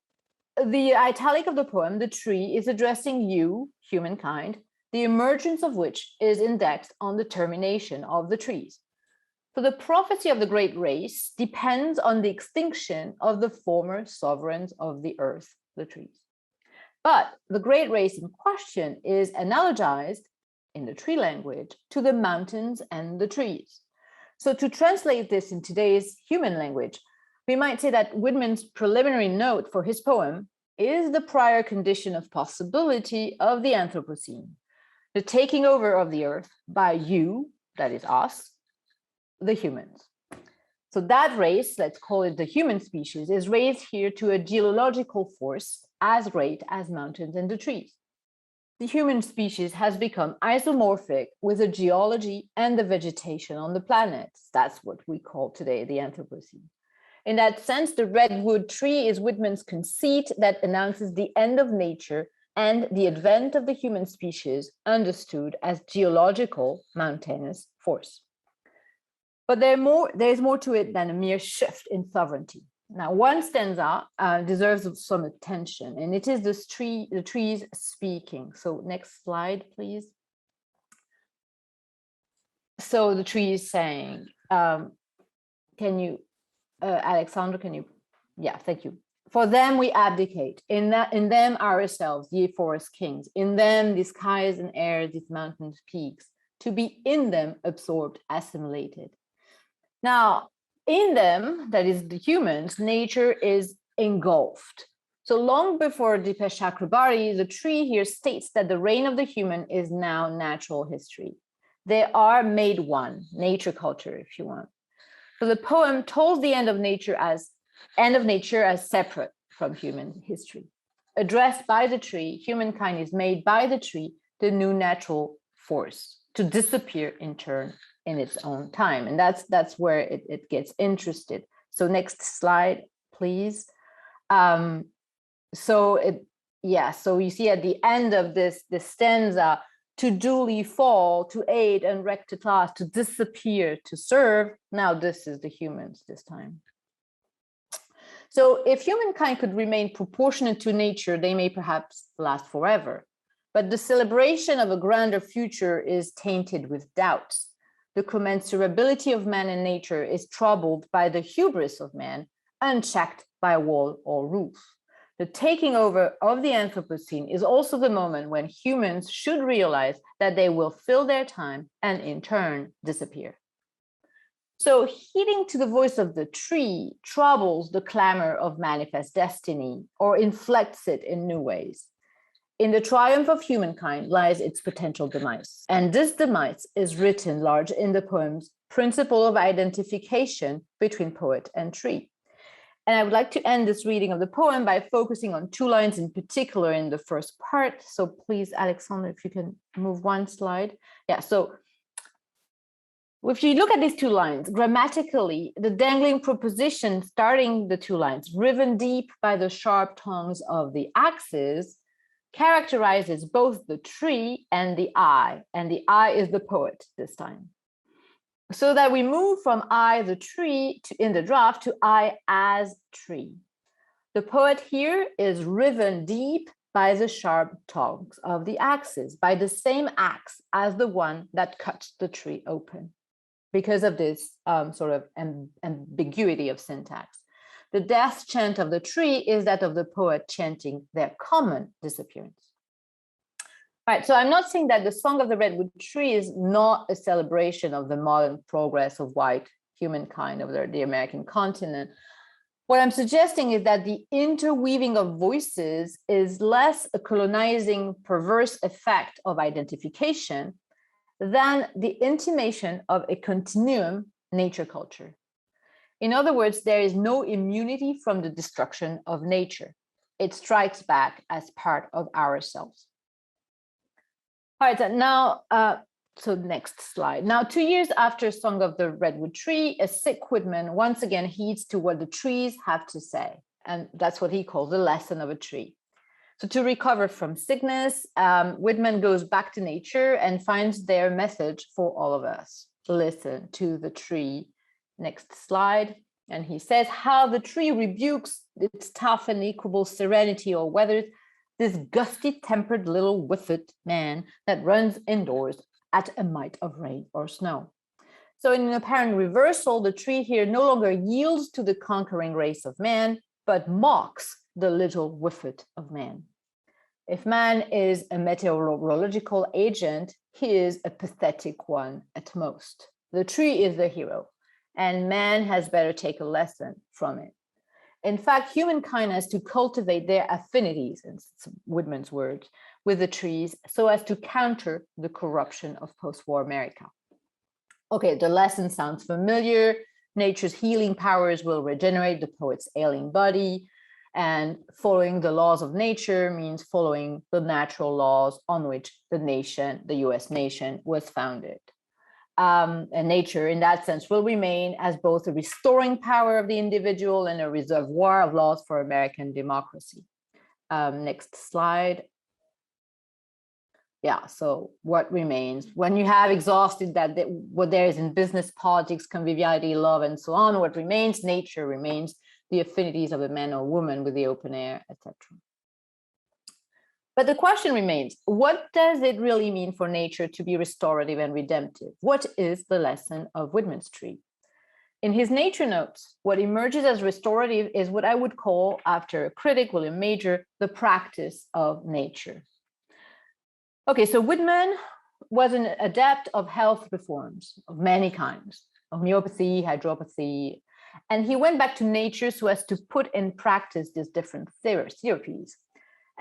the italic of the poem, the tree, is addressing you, humankind, the emergence of which is indexed on the termination of the trees. So the prophecy of the great race depends on the extinction of the former sovereigns of the earth, the trees. But the great race in question is analogized in the tree language to the mountains and the trees. So to translate this in today's human language, we might say that Whitman's preliminary note for his poem is the prior condition of possibility of the Anthropocene, the taking over of the earth by you, that is us, the humans. So that race, let's call it the human species, is raised here to a geological force as great as mountains and the trees. The human species has become isomorphic with the geology and the vegetation on the planet. That's what we call today the Anthropocene. In that sense, the redwood tree is Whitman's conceit that announces the end of nature and the advent of the human species understood as geological mountainous force. But there's more to it than a mere shift in sovereignty. Now, one stanza deserves some attention, and it is the trees speaking. So next slide, please. So the tree is saying, can you, Alexandre, can you? Yeah, thank you. For them we abdicate, in them ourselves, ye forest kings, in them the skies and air, these mountain peaks, to be in them absorbed, assimilated. Now, in them, that is the humans, nature is engulfed. So long before Dipesh Chakrabarti, the tree here states that the reign of the human is now natural history. They are made one, nature culture, if you want. So the poem tells the end of nature as separate from human history. Addressed by the tree, humankind is made by the tree the new natural force to disappear in turn in its own time. And that's where it gets interested. So next slide, please. So you see at the end of this stanza, to duly fall, to aid and rectitas, to disappear, to serve. Now this is the humans this time. So if humankind could remain proportionate to nature, they may perhaps last forever. But the celebration of a grander future is tainted with doubts. The commensurability of man and nature is troubled by the hubris of man, unchecked by wall or roof. The taking over of the Anthropocene is also the moment when humans should realize that they will fill their time and in turn disappear. So heeding to the voice of the tree troubles the clamor of manifest destiny or inflects it in new ways. In the triumph of humankind lies its potential demise. And this demise is written large in the poem's principle of identification between poet and tree. And I would like to end this reading of the poem by focusing on two lines in particular in the first part. So please, Alexandre, if you can move one slide. Yeah, so if you look at these two lines, grammatically, the dangling proposition starting the two lines, riven deep by the sharp tongues of the axes, characterizes both the tree and the I is the poet this time. So that we move from I, the tree, in the draft to I as tree. The poet here is riven deep by the sharp tongues of the axes, by the same axe as the one that cuts the tree open, because of this sort of ambiguity of syntax. The death chant of the tree is that of the poet chanting their common disappearance. All right, so I'm not saying that the Song of the Redwood Tree is not a celebration of the modern progress of white humankind over the American continent. What I'm suggesting is that the interweaving of voices is less a colonizing, perverse effect of identification than the intimation of a continuum nature culture. In other words, there is no immunity from the destruction of nature. It strikes back as part of ourselves. All right, so now So next slide. Now, 2 years after Song of the Redwood Tree, a sick woodman once again heeds to what the trees have to say. And that's what he calls the lesson of a tree. So to recover from sickness, Whitman goes back to nature and finds their message for all of us. Listen to the tree. Next slide. And he says how the tree rebukes its tough and equable serenity or weathers this gusty-tempered little whiffet man that runs indoors at a mite of rain or snow. So in an apparent reversal, the tree here no longer yields to the conquering race of man, but mocks the little whiffet of man. If man is a meteorological agent, he is a pathetic one at most. The tree is the hero, and man has better take a lesson from it. In fact, humankind has to cultivate their affinities, in Whitman's words, with the trees so as to counter the corruption of post-war America. Okay, the lesson sounds familiar. Nature's healing powers will regenerate the poet's ailing body, and following the laws of nature means following the natural laws on which the nation, the US nation, was founded. And nature, in that sense, will remain as both a restoring power of the individual and a reservoir of laws for American democracy. Next slide. Yeah, so what remains? When you have exhausted what there is in business, politics, conviviality, love, and so on, what remains? Nature remains, the affinities of a man or woman with the open air, etc. But the question remains, what does it really mean for nature to be restorative and redemptive? What is the lesson of Whitman's tree? In his nature notes, what emerges as restorative is what I would call, after a critic, William Major, the practice of nature. Okay, so Whitman was an adept of health reforms of many kinds, homeopathy, hydropathy, and he went back to nature so as to put in practice these different therapies.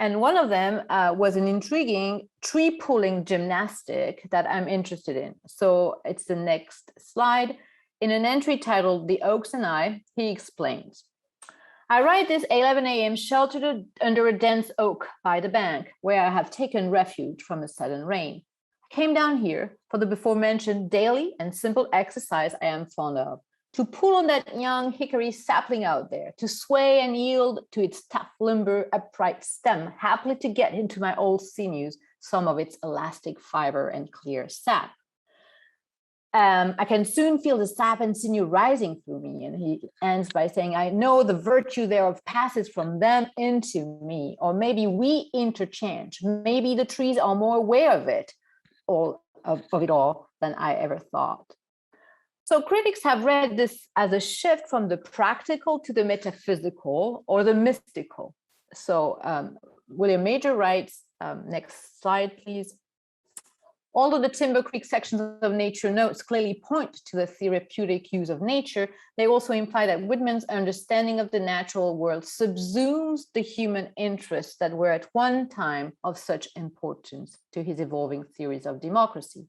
And one of them was an intriguing tree-pulling gymnastic that I'm interested in. So it's the next slide. In an entry titled "The Oaks and I," he explains, I write this 11 a.m. sheltered under a dense oak by the bank, where I have taken refuge from a sudden rain. I came down here for the before-mentioned daily and simple exercise I am fond of, to pull on that young hickory sapling out there, to sway and yield to its tough, limber, upright stem, happily to get into my old sinews some of its elastic fiber and clear sap. I can soon feel the sap and sinew rising through me. And he ends by saying, I know the virtue thereof passes from them into me, or maybe we interchange. Maybe the trees are more aware of it, or of it all, than I ever thought. So critics have read this as a shift from the practical to the metaphysical or the mystical. So William Major writes, next slide, please. Although the Timber Creek sections of nature notes clearly point to the therapeutic use of nature, they also imply that Whitman's understanding of the natural world subsumes the human interests that were at one time of such importance to his evolving theories of democracy.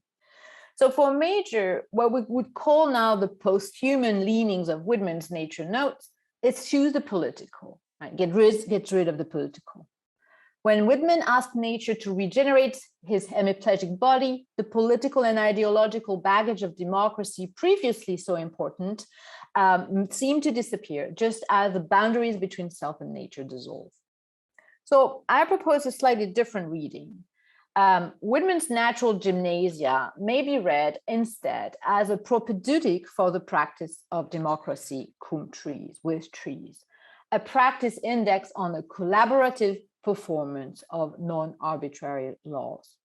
So for Major, what we would call now the post-human leanings of Whitman's nature notes, it's choose the political, right? Get rid of the political. When Whitman asked nature to regenerate his hemiplegic body, the political and ideological baggage of democracy, previously so important, seemed to disappear, just as the boundaries between self and nature dissolve. So I propose a slightly different reading. Whitman's natural gymnasia may be read instead as a propedeutic for the practice of democracy cum trees, with trees, a practice index on a collaborative performance of non-arbitrary laws.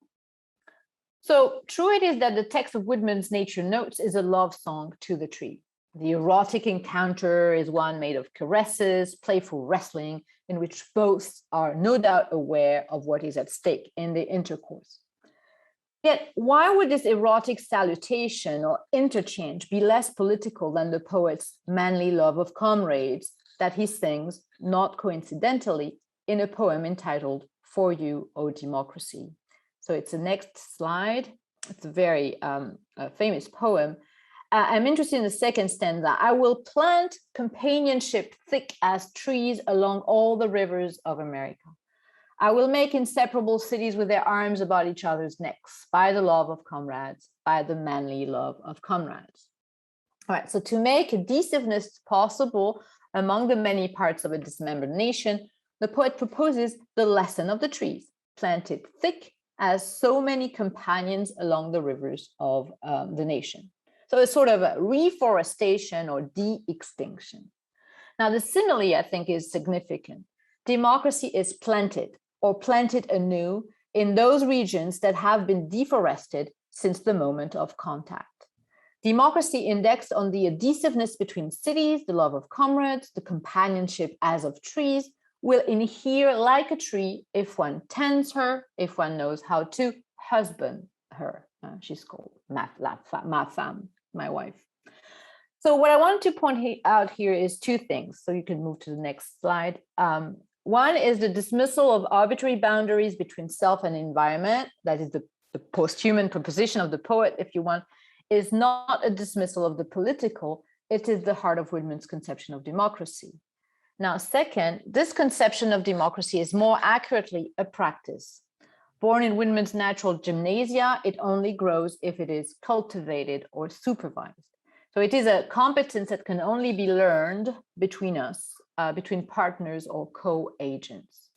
So true it is that the text of Whitman's nature notes is a love song to the tree. The erotic encounter is one made of caresses, playful wrestling, in which both are no doubt aware of what is at stake in the intercourse. Yet, why would this erotic salutation or interchange be less political than the poet's manly love of comrades that he sings, not coincidentally, in a poem entitled For You, O Democracy? So it's the next slide. It's a very famous poem. I'm interested in the second stanza. I will plant companionship thick as trees along all the rivers of America. I will make inseparable cities with their arms about each other's necks, by the love of comrades, by the manly love of comrades. All right, so to make adhesiveness possible among the many parts of a dismembered nation, the poet proposes the lesson of the trees, planted thick as so many companions along the rivers of the nation. So it's sort of a reforestation or de-extinction. Now, the simile, I think, is significant. Democracy is planted or planted anew in those regions that have been deforested since the moment of contact. Democracy indexed on the adhesiveness between cities, the love of comrades, the companionship as of trees, will inhere like a tree if one tends her, if one knows how to husband her. She's called ma femme, my wife. So what I want to point out here is two things. So you can move to the next slide. One is the dismissal of arbitrary boundaries between self and environment. That is the post-human proposition of the poet, if you want, is not a dismissal of the political. It is the heart of Whitman's conception of democracy. Now, second, this conception of democracy is more accurately a practice. Born in Whitman's natural gymnasia, it only grows if it is cultivated or supervised. So it is a competence that can only be learned between us, between partners or co-agents.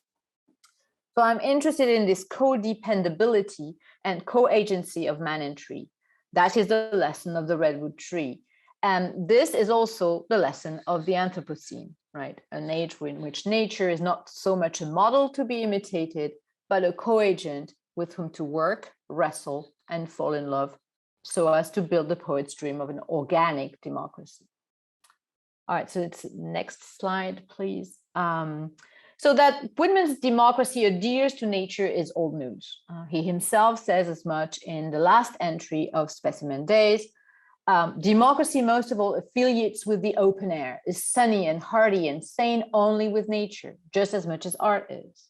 So I'm interested in this co-dependability and co-agency of man and tree. That is the lesson of the redwood tree. And this is also the lesson of the Anthropocene, right? An age in which nature is not so much a model to be imitated, but a co-agent with whom to work, wrestle, and fall in love, so as to build the poet's dream of an organic democracy. All right, so it's next slide, please. So that Whitman's democracy adheres to nature is old news. He himself says as much in the last entry of Specimen Days. Democracy, most of all, affiliates with the open air, is sunny and hearty and sane only with nature, just as much as art is.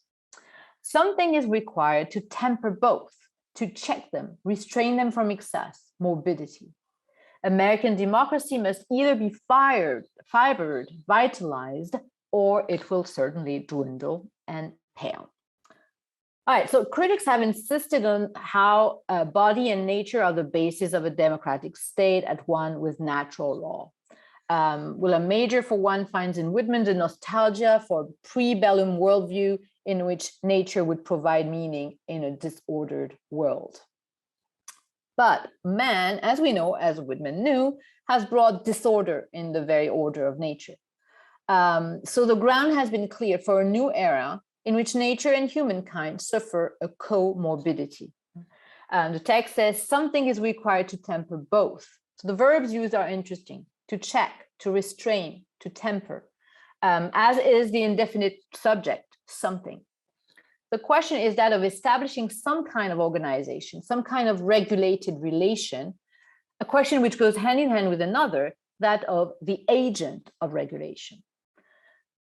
Something is required to temper both, to check them, restrain them from excess, morbidity. American democracy must either be fibered, vitalized, or it will certainly dwindle and pale. All right, so critics have insisted on how body and nature are the basis of a democratic state at one with natural law. William Major, for one, finds in Whitman the nostalgia for a pre-bellum worldview in which nature would provide meaning in a disordered world. But man, as we know, as Whitman knew, has brought disorder in the very order of nature. So the ground has been cleared for a new era in which nature and humankind suffer a comorbidity. The text says something is required to temper both. So the verbs used are interesting: to check, to restrain, to temper, as is the indefinite subject, something. The question is that of establishing some kind of organization, some kind of regulated relation, a question which goes hand in hand with another, that of the agent of regulation.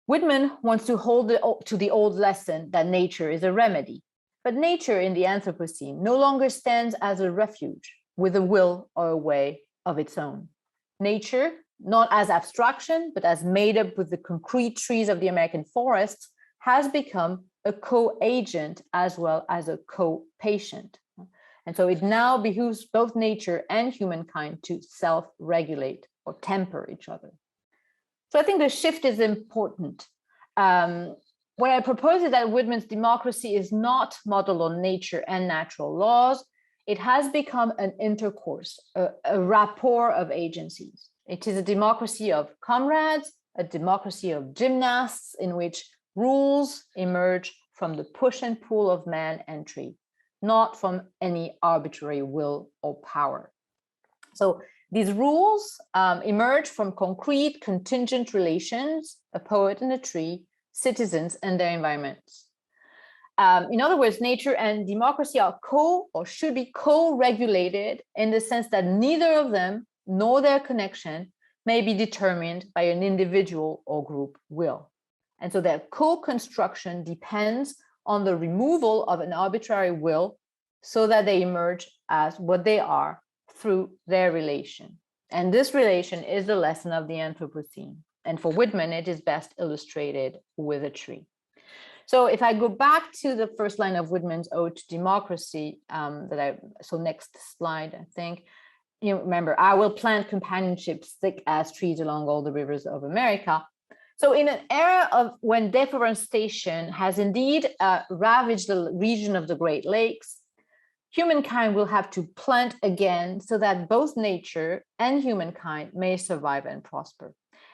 Whitman wants to hold to the old lesson that nature is a remedy, but nature in the Anthropocene no longer stands as a refuge with a will or a way of its own. Nature, not as abstraction, but as made up with the concrete trees of the American forests, has become a co-agent as well as a co-patient. And so it now behooves both nature and humankind to self-regulate or temper each other. So I think the shift is important. What I propose is that Whitman's democracy is not modeled on nature and natural laws. It has become an intercourse, a rapport of agencies. It is a democracy of comrades, a democracy of gymnasts in which rules emerge from the push and pull of man and tree, not from any arbitrary will or power. So these rules emerge from concrete contingent relations, a poet and a tree, citizens and their environments. In other words, nature and democracy are or should be co-regulated in the sense that neither of them nor their connection may be determined by an individual or group will. And so their co-construction depends on the removal of an arbitrary will so that they emerge as what they are through their relation. And this relation is the lesson of the Anthropocene. And for Whitman, it is best illustrated with a tree. So if I go back to the first line of Whitman's Ode to Democracy, so next slide, I think, remember, I will plant companionships thick as trees along all the rivers of America. So in an era of when deforestation has indeed ravaged the region of the Great Lakes, humankind will have to plant again so that both nature and humankind may survive and prosper.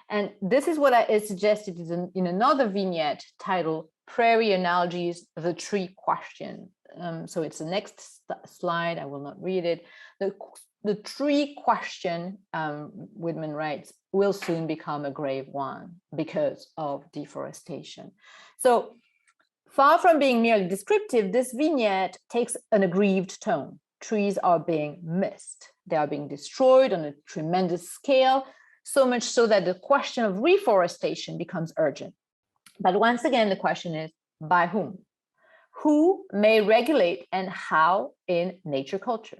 And this is what is suggested in another vignette titled Prairie Analogies, the Tree Question. So it's the next slide, I will not read it. The tree question, Whitman writes, will soon become a grave one because of deforestation. So far from being merely descriptive, this vignette takes an aggrieved tone. Trees are being missed. They are being destroyed on a tremendous scale, so much so that the question of reforestation becomes urgent. But once again, the question is, by whom? Who may regulate and how in nature culture?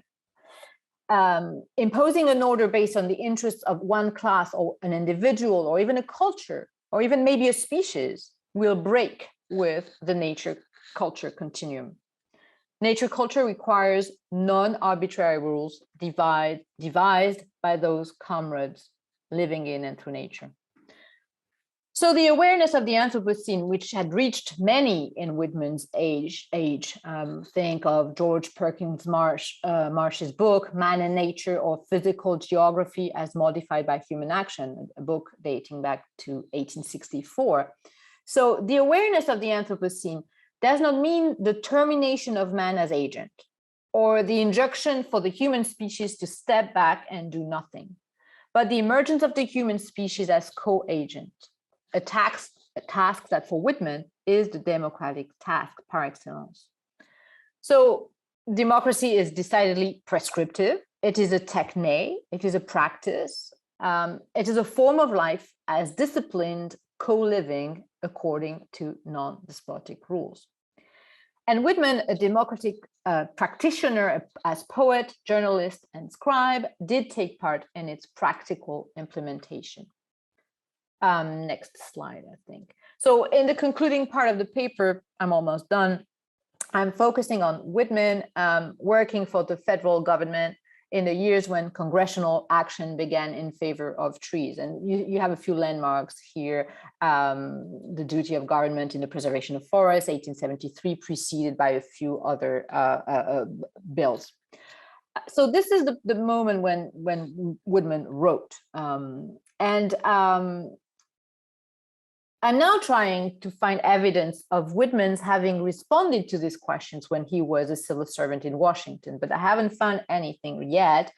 Imposing an order based on the interests of one class or an individual or even a culture or even maybe a species will break with the nature culture continuum. Nature culture requires non-arbitrary rules devised by those comrades living in and through nature. So the awareness of the Anthropocene, which had reached many in Whitman's age, think of George Perkins Marsh's book, Man and Nature or Physical Geography as Modified by Human Action, a book dating back to 1864. So the awareness of the Anthropocene does not mean the termination of man as agent or the injunction for the human species to step back and do nothing, but the emergence of the human species as co-agent. A task that for Whitman is the democratic task par excellence. So democracy is decidedly prescriptive. It is a techne, it is a practice. It is a form of life as disciplined co-living according to non-despotic rules. And Whitman, a democratic practitioner as poet, journalist, and scribe, did take part in its practical implementation. Next slide, I think. So in the concluding part of the paper, I'm almost done. I'm focusing on Whitman working for the federal government in the years when congressional action began in favor of trees. And you have a few landmarks here. The duty of government in the preservation of forests, 1873, preceded by a few other bills. So this is the moment when Whitman wrote. I'm now trying to find evidence of Whitman's having responded to these questions when he was a civil servant in Washington, but I haven't found anything yet.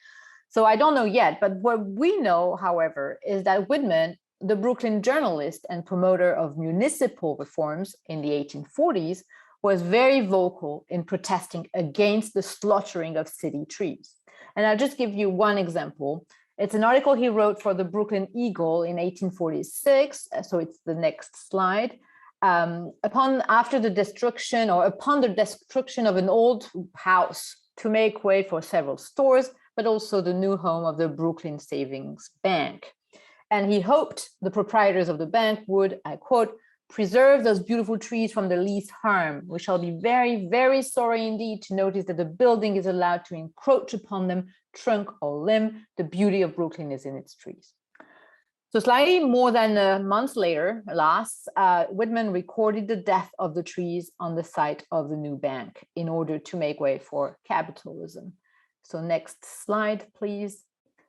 So I don't know yet, but what we know, however, is that Whitman, the Brooklyn journalist and promoter of municipal reforms in the 1840s, was very vocal in protesting against the slaughtering of city trees. And I'll just give you one example. It's an article he wrote for the Brooklyn Eagle in 1846. So it's the next slide. Upon the destruction of an old house to make way for several stores, but also the new home of the Brooklyn Savings Bank. And he hoped the proprietors of the bank would, I quote, preserve those beautiful trees from the least harm. We shall be very, very sorry indeed to notice that the building is allowed to encroach upon them, trunk or limb. The beauty of Brooklyn is in its trees. So slightly more than a month later, alas, Whitman recorded the death of the trees on the site of the new bank in order to make way for capitalism. So next slide, please.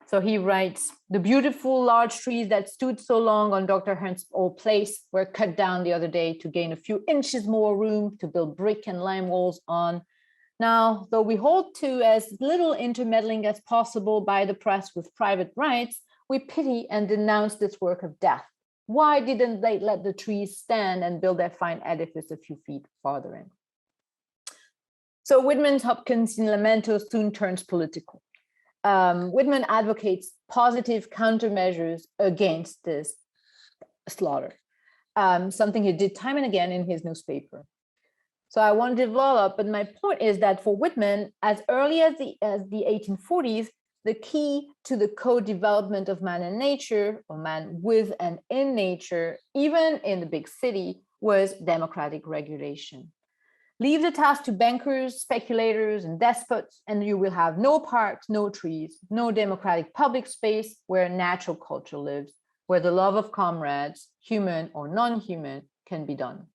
So he writes, the beautiful large trees that stood so long on Dr. Hunt's old place were cut down the other day to gain a few inches more room to build brick and lime walls on. Now, though we hold to as little intermeddling as possible by the press with private rights, we pity and denounce this work of death. Why didn't they let the trees stand and build their fine edifice a few feet farther in? So Whitman's Hopkinsian lamento soon turns political. Whitman advocates positive countermeasures against this slaughter, something he did time and again in his newspaper. So I won't develop, but my point is that for Whitman, as early as the 1840s, the key to the co-development of man and nature, or man with and in nature, even in the big city, was democratic regulation. Leave the task to bankers, speculators, and despots, and you will have no parks, no trees, no democratic public space where natural culture lives, where the love of comrades, human or non-human, can be done.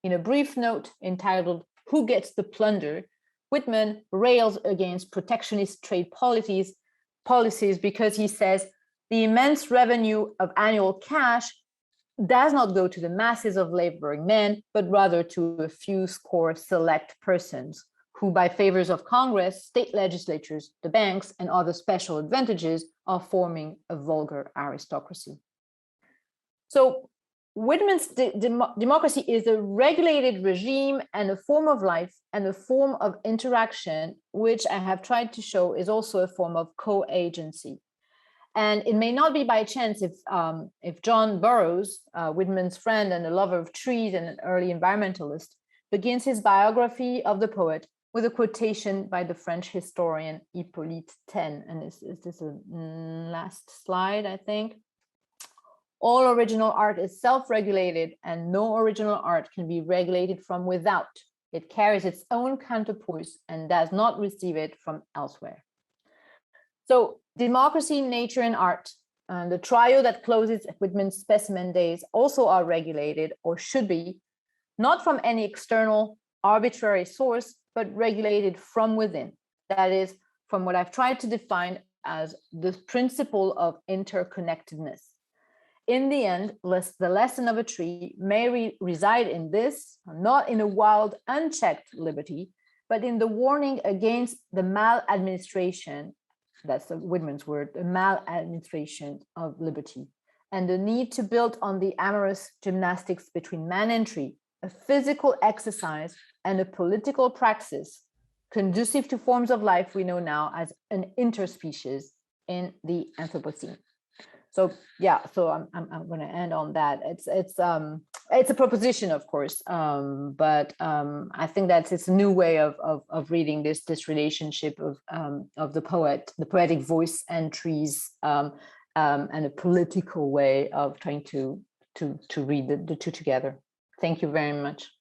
In a brief note entitled, "Who Gets the Plunder?" Whitman rails against protectionist trade policies because he says the immense revenue of annual cash does not go to the masses of laboring men, but rather to a few score select persons who, by favors of Congress, state legislatures, the banks, and other special advantages, are forming a vulgar aristocracy. So Whitman's democracy is a regulated regime and a form of life and a form of interaction, which I have tried to show is also a form of co-agency. And it may not be by chance if John Burroughs, Whitman's friend and a lover of trees and an early environmentalist, begins his biography of the poet with a quotation by the French historian Hippolyte Taine. And is this a last slide, I think? All original art is self-regulated, and no original art can be regulated from without. It carries its own counterpoise and does not receive it from elsewhere. So democracy, nature, and art, the trio that closes Whitman's specimen days, also are regulated, or should be, not from any external arbitrary source, but regulated from within. That is, from what I've tried to define as the principle of interconnectedness. In the end, the lesson of a tree may reside in this, not in a wild, unchecked liberty, but in the warning against the maladministration, that's Whitman's word, the maladministration of liberty, and the need to build on the amorous gymnastics between man and tree, a physical exercise and a political praxis conducive to forms of life we know now as an interspecies in the Anthropocene. So yeah, so I'm going to end on that. It's a proposition, of course, but I think that it's a new way of reading this relationship of the poetic voice and trees, and a political way of trying to read the two together. Thank you very much.